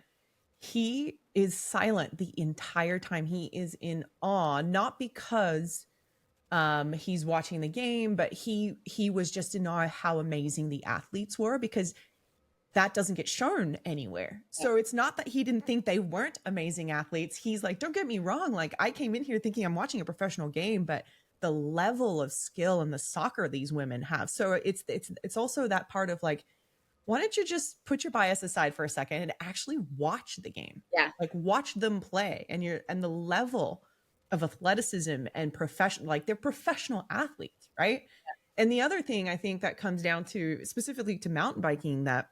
He is silent the entire time. He is in awe, not because he's watching the game, but he was just in awe how amazing the athletes were, because that doesn't get shown anywhere. So it's not that he didn't think they weren't amazing athletes. He's like, don't get me wrong. Like, I came in here thinking I'm watching a professional game, but the level of skill and the soccer these women have. So it's also that part of like, why don't you just put your bias aside for a second and actually watch the game? Yeah. Like, watch them play, and the level of athleticism and professional, like, they're professional athletes, right? Yeah. And the other thing I think that comes down to specifically to mountain biking, that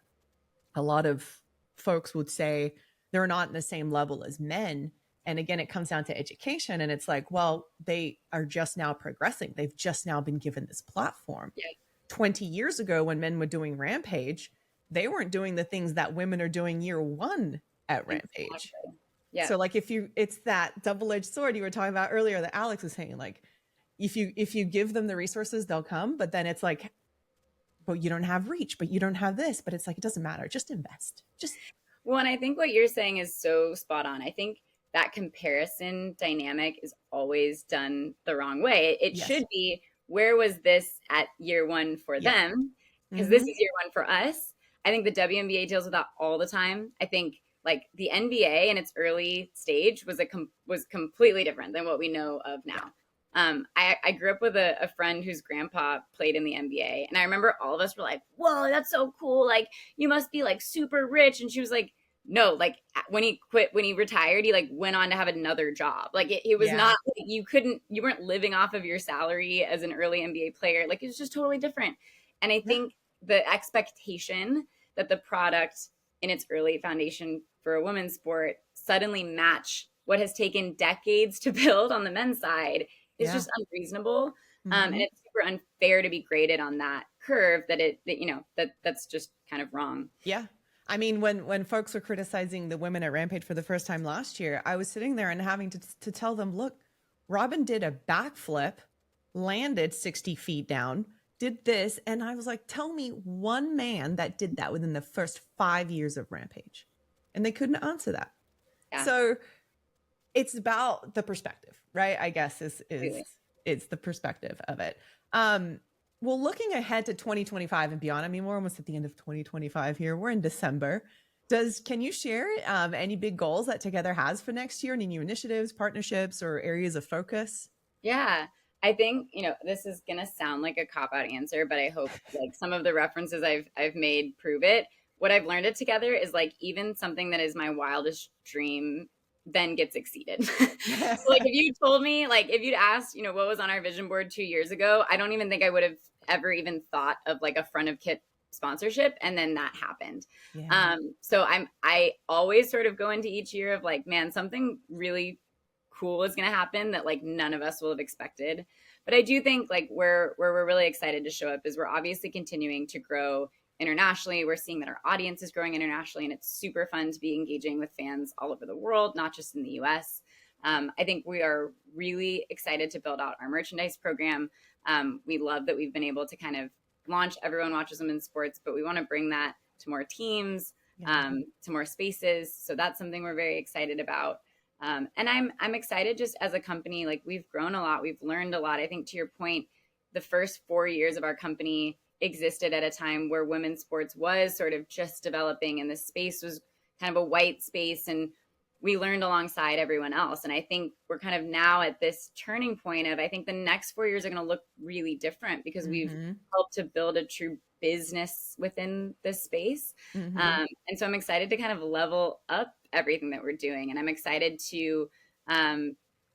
a lot of folks would say they're not in the same level as men. And again, it comes down to education. And it's like, well, they are just now progressing. They've just now been given this platform. Yeah. 20 years ago, when men were doing Rampage, they weren't doing the things that women are doing year one at Rampage. Exactly. Yeah. So like, it's that double-edged sword you were talking about earlier that Alex was saying, like, if you give them the resources, they'll come. But then it's like, but you don't have reach, but you don't have this, but it's like, it doesn't matter. Just invest. Well, and I think what you're saying is so spot on. I think that comparison dynamic is always done the wrong way. It should be, where was this at year one for them? Because this is year one for us. I think the WNBA deals with that all the time. I think like the NBA in its early stage was completely different than what we know of now. I grew up with a friend whose grandpa played in the NBA, and I remember all of us were like, whoa, that's so cool. Like, you must be like super rich. And she was like, no, like when he retired, he like went on to have another job. Like it was not, like, you weren't living off of your salary as an early NBA player. Like, it was just totally different. And I think the expectation that the product in its early foundation for a women's sport suddenly match what has taken decades to build on the men's side is just unreasonable. And it's super unfair to be graded on that curve that's just kind of wrong. Yeah. I mean, when folks were criticizing the women at Rampage for the first time last year, I was sitting there and having to tell them, look, Robin did a backflip, landed 60 feet down, did this. And I was like, tell me one man that did that within the first 5 years of Rampage. And they couldn't answer that. Yeah. So it's about the perspective, right? I guess it's the perspective of it. Well, looking ahead to 2025 and beyond, I mean, we're almost at the end of 2025 here. We're in December. Can you share any big goals that Togethxr has for next year? Any new initiatives, partnerships, or areas of focus? Yeah, I think, this is going to sound like a cop-out answer, but I hope like some of the references I've made prove it. What I've learned at Togethxr is like, even something that is my wildest dream then gets exceeded. So like if you told me, like if you'd asked, you know, what was on our vision board 2 years ago, I don't even think I would have ever even thought of like a front of kit sponsorship. And then that happened. Yeah. So I always sort of go into each year of like, man, something really cool is going to happen that like none of us will have expected. But I do think like where we're really excited to show up is we're obviously continuing to grow internationally. We're seeing that our audience is growing internationally, and it's super fun to be engaging with fans all over the world, not just in the US. I think we are really excited to build out our merchandise program. We love that we've been able to kind of launch Everyone Watches Women's Sports, but we want to bring that to more teams, to more spaces. So that's something we're very excited about. And I'm excited just as a company, like we've grown a lot, we've learned a lot. I think to your point, the first 4 years of our company existed at a time where women's sports was sort of just developing and the space was kind of a white space, and we learned alongside everyone else. And I think we're kind of now at this turning point of, I think the next 4 years are going to look really different because we've helped to build a true business within this space. And so I'm excited to kind of level up everything that we're doing. And I'm excited to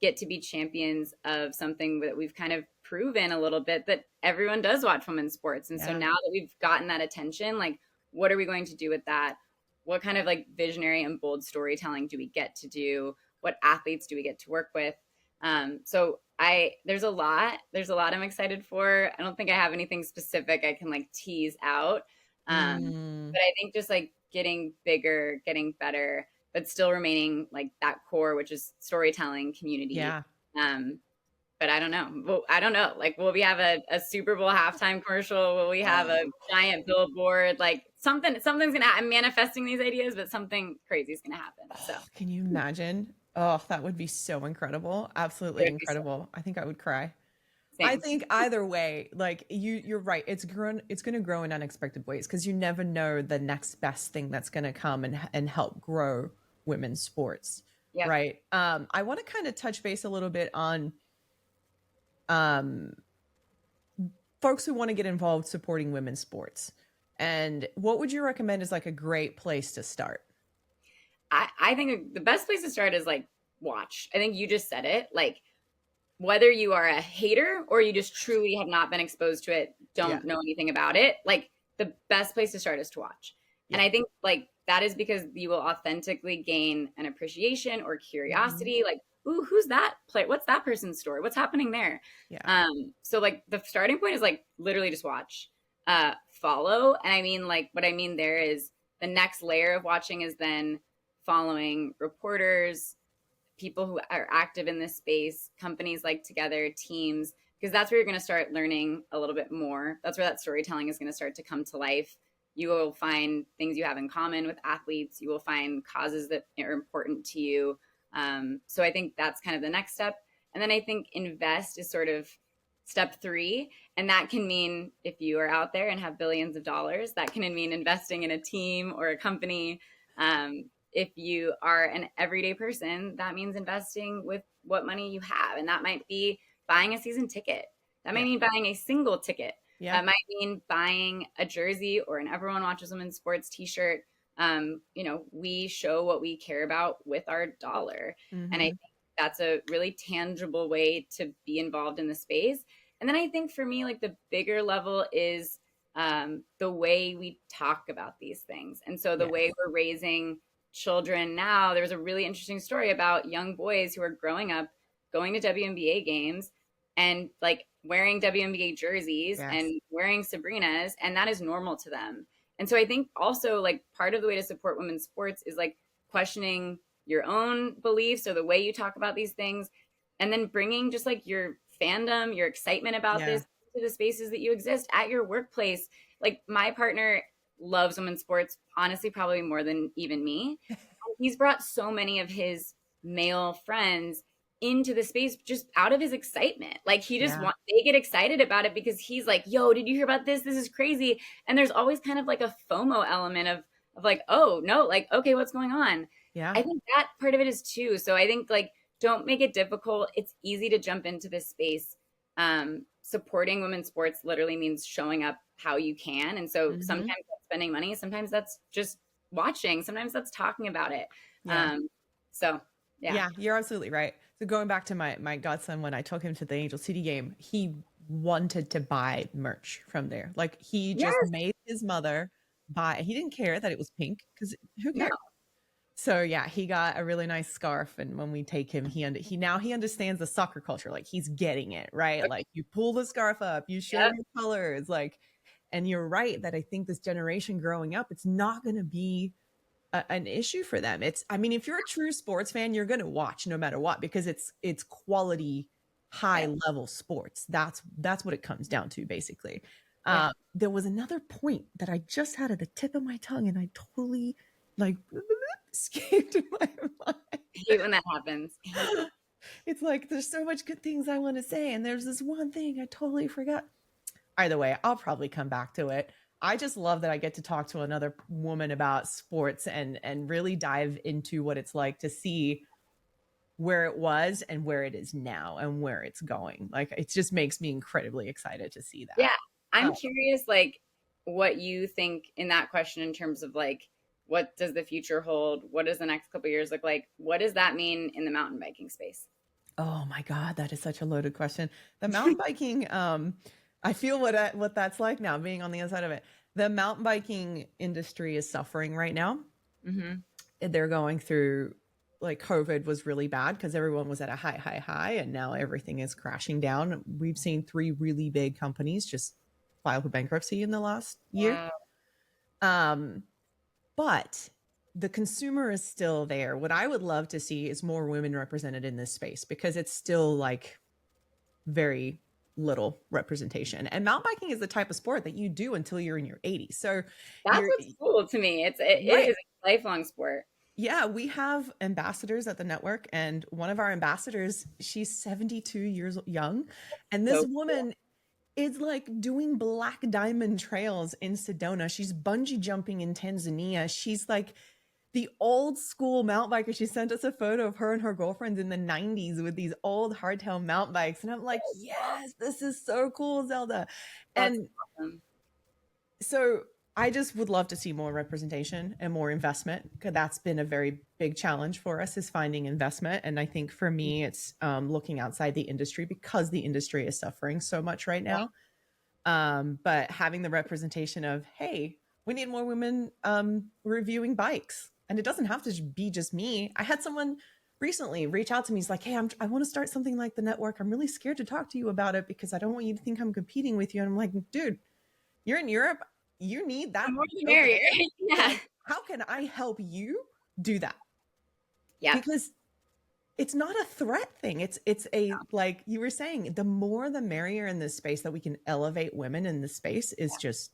get to be champions of something that we've kind of proven a little bit that everyone does watch women's sports. And so now that we've gotten that attention, like, what are we going to do with that? What kind of like visionary and bold storytelling do we get to do? What athletes do we get to work with? So there's a lot I'm excited for. I don't think I have anything specific I can like tease out. But I think just like getting bigger, getting better, but still remaining like that core, which is storytelling, community. Yeah. But I don't know. Well, I don't know. Like, will we have a Super Bowl halftime commercial? Will we have a giant billboard? Like something's gonna happen. I'm manifesting these ideas, but something crazy is gonna happen. So Can you imagine? Oh, that would be so incredible. Absolutely incredible. I think I would cry. same. I think either way, like you're right. It's going to grow in unexpected ways because you never know the next best thing that's going to come and help grow women's sports. Yep. Right. I want to kind of touch base a little bit on folks who want to get involved supporting women's sports. And what would you recommend is like a great place to start? I think the best place to start is like watch. I think you just said it. Like whether you are a hater or you just truly have not been exposed to it, don't know anything about it, like the best place to start is to watch. And I think like that is because you will authentically gain an appreciation or curiosity. Like, ooh, who's that player? What's that person's story? What's happening there? So like the starting point is like literally just watch, follow. And I mean, like what I mean there is the next layer of watching is then following reporters, people who are active in this space, companies like Togethxr, teams, because that's where you're going to start learning a little bit more. That's where that storytelling is going to start to come to life. You will find things you have in common with athletes. You will find causes that are important to you. So I think that's kind of the next step. And then I think invest is sort of step 3. And that can mean if you are out there and have billions of dollars, that can mean investing in a team or a company. If you are an everyday person, that means investing with what money you have. And that might be buying a season ticket. That might mean buying a single ticket. That might mean buying a jersey or an Everyone Watches Women's Sports t-shirt. You know, we show what we care about with our dollar. And I think that's a really tangible way to be involved in the space. And then I think for me, like the bigger level is the way we talk about these things. And so the way we're raising children now, there was a really interesting story about young boys who are growing up, going to WNBA games and like wearing WNBA jerseys and wearing Sabrinas, and that is normal to them. And so I think also like part of the way to support women's sports is like questioning your own beliefs or the way you talk about these things, and then bringing just like your fandom, your excitement about this to the spaces that you exist at your workplace. Like my partner loves women's sports, honestly, probably more than even me. He's brought so many of his male friends into the space just out of his excitement. Like he just they get excited about it because he's like, yo, did you hear about this? This is crazy. And there's always kind of like a FOMO element of like, oh no, like, okay, what's going on? I think that part of it is too. So I think like, don't make it difficult. It's easy to jump into this space. Supporting women's sports literally means showing up how you can. And so sometimes that's spending money. Sometimes that's just watching. Sometimes that's talking about it. So Yeah. Yeah, you're absolutely right. So going back to my godson, when I took him to the Angel City game, he wanted to buy merch from there. Like he just Yes. made his mother buy. He didn't care that it was pink because who No. cares? So yeah, he got a really nice scarf, and when we take him, he now he understands the soccer culture. Like he's getting it, right? Okay. Like you pull the scarf up, you show Yep. your colors, like. And you're right that I think this generation growing up, it's not going to be an issue for them. I mean, if you're a true sports fan, you're going to watch no matter what because it's quality, high Yep. level sports. That's what it comes down to, basically. Yeah. There was another point that I just had at the tip of my tongue, and I totally like escaped my I hate when that happens. I hate mind. It's like there's so much good things I want to say, and there's this one thing I totally forgot. Either way, I'll probably come back to it. I just love that I get to talk to another woman about sports and really dive into what it's like to see where it was and where it is now and where it's going. Like it just makes me incredibly excited to see that. Yeah. I'm Oh, curious, like, what you think in that question in terms of like, what does the future hold? What does the next couple of years look like? What does that mean in the mountain biking space? oh my God, that is such a loaded question. The mountain biking, I feel what that's like now, being on the inside of it. The mountain biking industry is suffering right now. Mm-hmm. They're going through like COVID was really bad because everyone was at a high, and now everything is crashing down. We've seen three really big companies just file for bankruptcy in the last year. Wow. Um, but the consumer is still there. What I would love to see is more women represented in this space because it's still like very little representation. And mountain biking is the type of sport that you do until you're in your 80s. So That's you're what's cool to me. It right. is a lifelong sport. Yeah, we have ambassadors at the network, and one of our ambassadors, she's 72 years young, and this So cool. woman is like doing black diamond trails in Sedona. She's bungee jumping in Tanzania. She's like the old school mountain biker. She sent us a photo of her and her girlfriends in the 90s with these old hardtail mountain bikes, and I'm like, yes, this is so cool, Zelda. That's And awesome. so I just would love to see more representation and more investment because that's been a very big challenge for us is finding investment. And I think for me, it's looking outside the industry because the industry is suffering so much right now. But having the representation of, hey, we need more women reviewing bikes. And it doesn't have to be just me. I had someone recently reach out to me. He's like, hey, I want to start something like the network. I'm really scared to talk to you about it because I don't want you to think I'm competing with you. And I'm like, dude, you're in Europe. You need The that more the over merrier. there. Yeah. Like, how can I help you do that? Yeah. Because it's not a threat thing. It's a like you were saying, the more the merrier in this space that we can elevate women in this space is just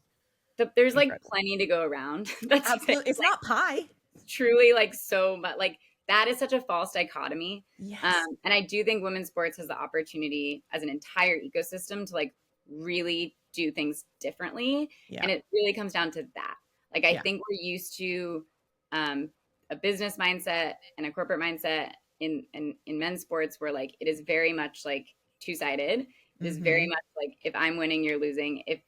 There's like incredible. plenty to go around. That's the thing. Absolutely. It's Like not pie. truly like so much like that is such a false dichotomy. Yes. And I do think women's sports has the opportunity as an entire ecosystem to like really do things differently. Yeah. And it really comes down to that. Like I Yeah. think we're used to um, a business mindset and a corporate mindset in men's sports where like it is very much like two-sided. It is very Hmm. much like if I'm winning, you're losing. If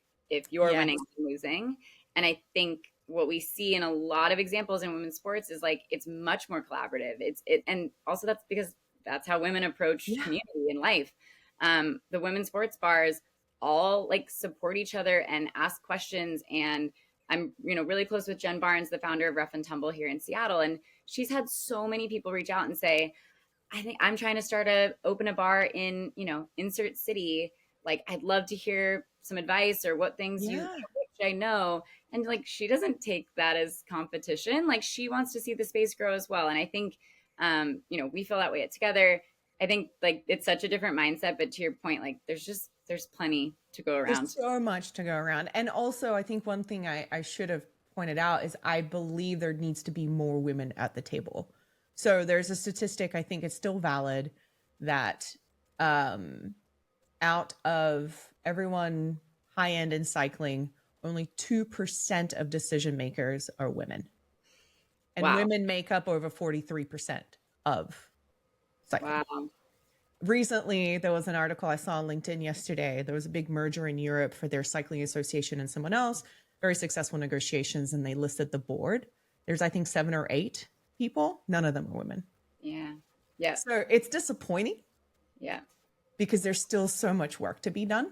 you're Yes. winning, I'm losing. And I think what we see in a lot of examples in women's sports is like it's much more collaborative. And also that's because that's how women approach Yeah. community in life. The women's sports bars all like support each other and ask questions. And I'm really close with Jen Barnes, the founder of Rough and Tumble here in Seattle, and she's had so many people reach out and say, I think I'm trying to open a bar in, insert city. Like, I'd love to hear some advice or what things Yeah. what should I know. And like, she doesn't take that as competition. Like, she wants to see the space grow as well. And I think, we feel that way together. I think like it's such a different mindset. But to your point, like, there's plenty to go There's around. so much to go around. And also, I think one thing I should have pointed out is I believe there needs to be more women at the table. So there's a statistic, I think it's still valid, that um, out of everyone high end in cycling, only 2% of decision makers are women. And Wow. women make up over 43% of cycling. Wow. Recently, there was an article I saw on LinkedIn yesterday. There was a big merger in Europe for their cycling association and someone else, very successful negotiations, and they listed the board. There's, I think, 7 or 8 people. None of them are women. Yeah. Yeah. So it's disappointing Yeah. because there's still so much work to be done.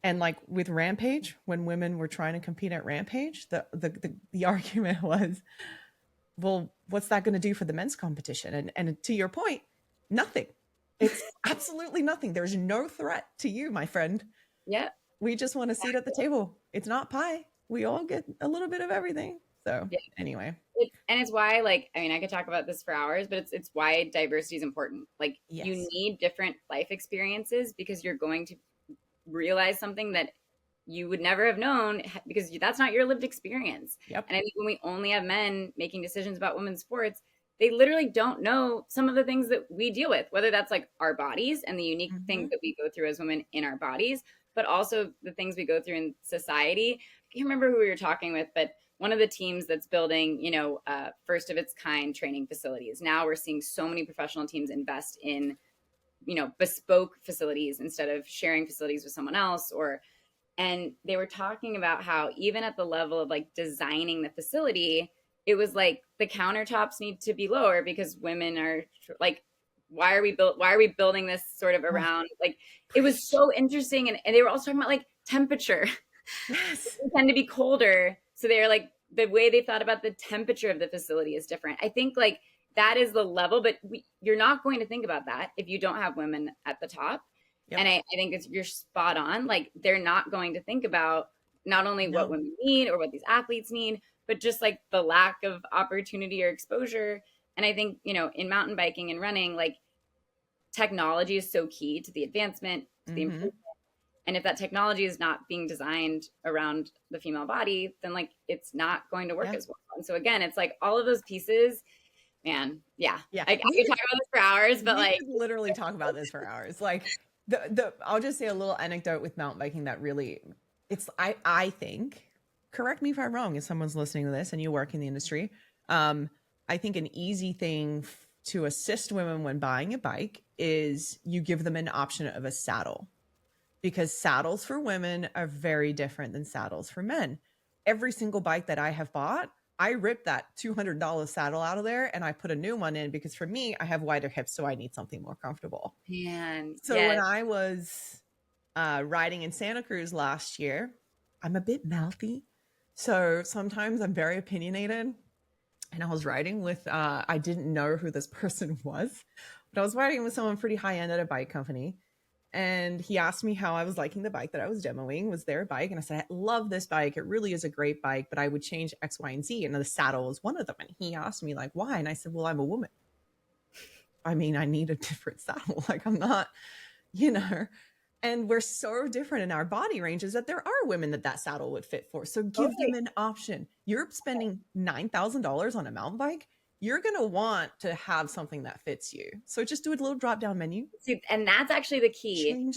And like with Rampage, when women were trying to compete at Rampage, the argument was, well, what's that going to do for the men's competition? And to your point, nothing. It's absolutely nothing. There's no threat to you, my friend. Yeah. We just want a seat at the table. It's not pie. We all get a little bit of everything. So Yeah. anyway, And it's why, like, I mean, I could talk about this for hours, but it's why diversity is important. Like, you yes. need different life experiences because you're going to realize something that you would never have known because that's not your lived experience. Yep. And I think when we only have men making decisions about women's sports, they literally don't know some of the things that we deal with, whether that's like our bodies and the unique things that we go through as women in our bodies, but also the things we go through in society. I can't remember who we were talking with, but one of the teams that's building, first of its kind training facilities. Now we're seeing so many professional teams invest in, bespoke facilities instead of sharing facilities with someone else. And they were talking about how even at the level of like designing the facility, it was like the countertops need to be lower because women are like, why are we building this sort of around, like, it was so interesting. And they were also talking about like temperature. Yes. They tend to be colder. So they're like, the way they thought about the temperature of the facility is different. I think like that is the level, but you're not going to think about that if you don't have women at the top. Yep. And I think you're spot on. Like, they're not going to think about not only what women need or what these athletes need, but just like the lack of opportunity or exposure. And I think, in mountain biking and running, like, technology is so key to the advancement, to the improvement. And if that technology is not being designed around the female body, then like it's not going to work as well. And so again, it's like all of those pieces, man. Yeah. Yeah. Like, I could talk about this for hours, but like, could literally talk about this for hours. Like I'll just say a little anecdote with mountain biking that really, I think, correct me if I'm wrong, if someone's listening to this and you work in the industry, I think an easy thing to assist women when buying a bike is you give them an option of a saddle, because saddles for women are very different than saddles for men. Every single bike that I have bought, I ripped that $200 saddle out of there and I put a new one in because for me, I have wider hips, so I need something more comfortable. man, So yes. when I was riding in Santa Cruz last year, I'm a bit mouthy. So sometimes I'm very opinionated. And I was riding with, I didn't know who this person was, but I was riding with someone pretty high end at a bike company. And he asked me how I was liking the bike that I was demoing. Was their bike? And I said, I love this bike. It really is a great bike, but I would change X, Y, and Z. And the saddle was one of them. And he asked me, like, why? And I said, well, I'm a woman. I mean, I need a different saddle. Like, I'm not, and we're so different in our body ranges that there are women that saddle would fit for. So give them an option. You're spending $9,000 on a mountain bike. You're going to want to have something that fits you. So just do a little drop down menu. See, and that's actually the key.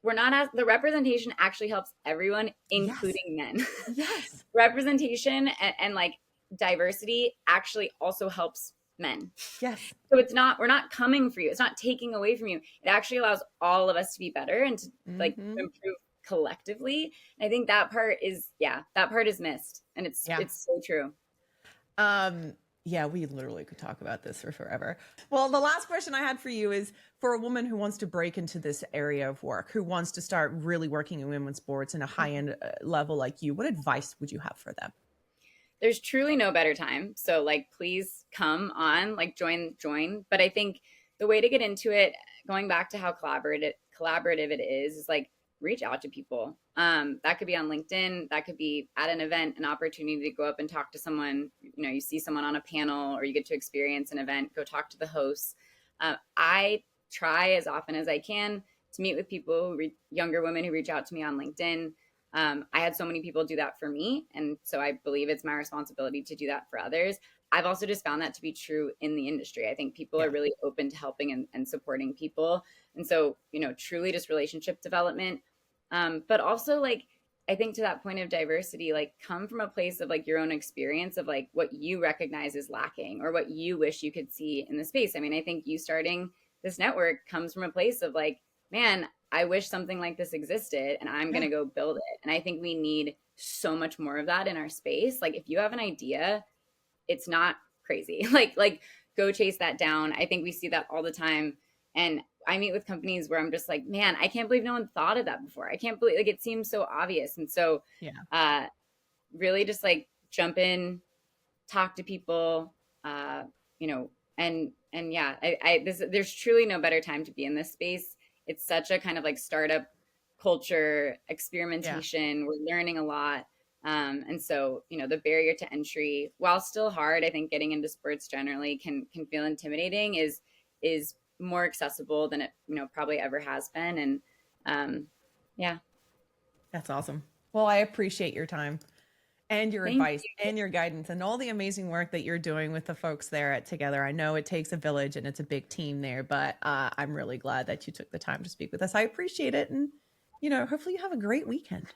We're not as the representation actually helps everyone, including men. Yes. Representation and like diversity actually also helps men. Yes. So we're not coming for you. It's not taking away from you. It actually allows all of us to be better and to like improve collectively. And I think that part is missed. And it's so true. Yeah, we literally could talk about this for forever. Well, the last question I had for you is for a woman who wants to break into this area of work, who wants to start really working in women's sports in a high-end level like you, what advice would you have for them? There's truly no better time. So like, please come on, like join. But I think the way to get into it, going back to how collaborative it is like reach out to people. That could be on LinkedIn. That could be at an event, an opportunity to go up and talk to someone. You see someone on a panel or you get to experience an event, go talk to the hosts. I try as often as I can to meet with people, younger women who reach out to me on LinkedIn. I had so many people do that for me. And so I believe it's my responsibility to do that for others. I've also just found that to be true in the industry. I think people are really open to helping and supporting people. And so, truly just relationship development. But also like, I think to that point of diversity, like come from a place of like your own experience of like what you recognize is lacking or what you wish you could see in the space. I mean, I think you starting this network comes from a place of like, man, I wish something like this existed and I'm going to go build it. And I think we need so much more of that in our space. Like if you have an idea, it's not crazy. Like go chase that down. I think we see that all the time. And I meet with companies where I'm just like, man, I can't believe no one thought of that before. I can't believe, like, it seems so obvious. And so, Yeah. really just like jump in, talk to people, you know, and yeah, there's truly no better time to be in this space. It's such a kind of like startup culture, Yeah. experimentation. We're learning a lot. And so, you know, the barrier to entry, while still hard, I think getting into sports generally can feel intimidating, is more accessible than it, you know, probably ever has been. And yeah, That's awesome. Well, I appreciate your time and your thank advice you. and your guidance and all the amazing work that you're doing with the folks there at Togethxr. I know it takes a village and it's a big team there, but I'm really glad that you took the time to speak with us. I appreciate it. And, hopefully you have a great weekend.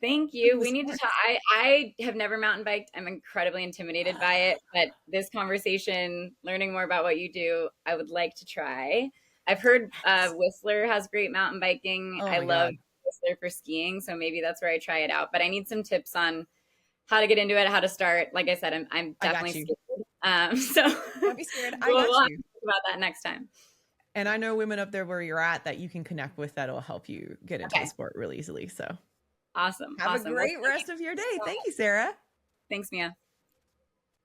Thank With you. the We need to talk. sports. I have never mountain biked. I'm incredibly intimidated by it, but this conversation, learning more about what you do, I would like to try. I've heard Yes. Whistler has great mountain biking. Oh I my love God. Whistler for skiing, so maybe that's where I try it out. But I need some tips on how to get into it, how to start. Like I said, I'm I definitely got you. scared. So Don't be scared. I we'll got have to you. talk about that next time. And I know women up there where you're at that you can connect with that'll help you get into the Okay. sport really easily. So Awesome. have a Awesome. Well, great thank you rest of your day. so Thank much. you, Sarah. Thanks, Mia.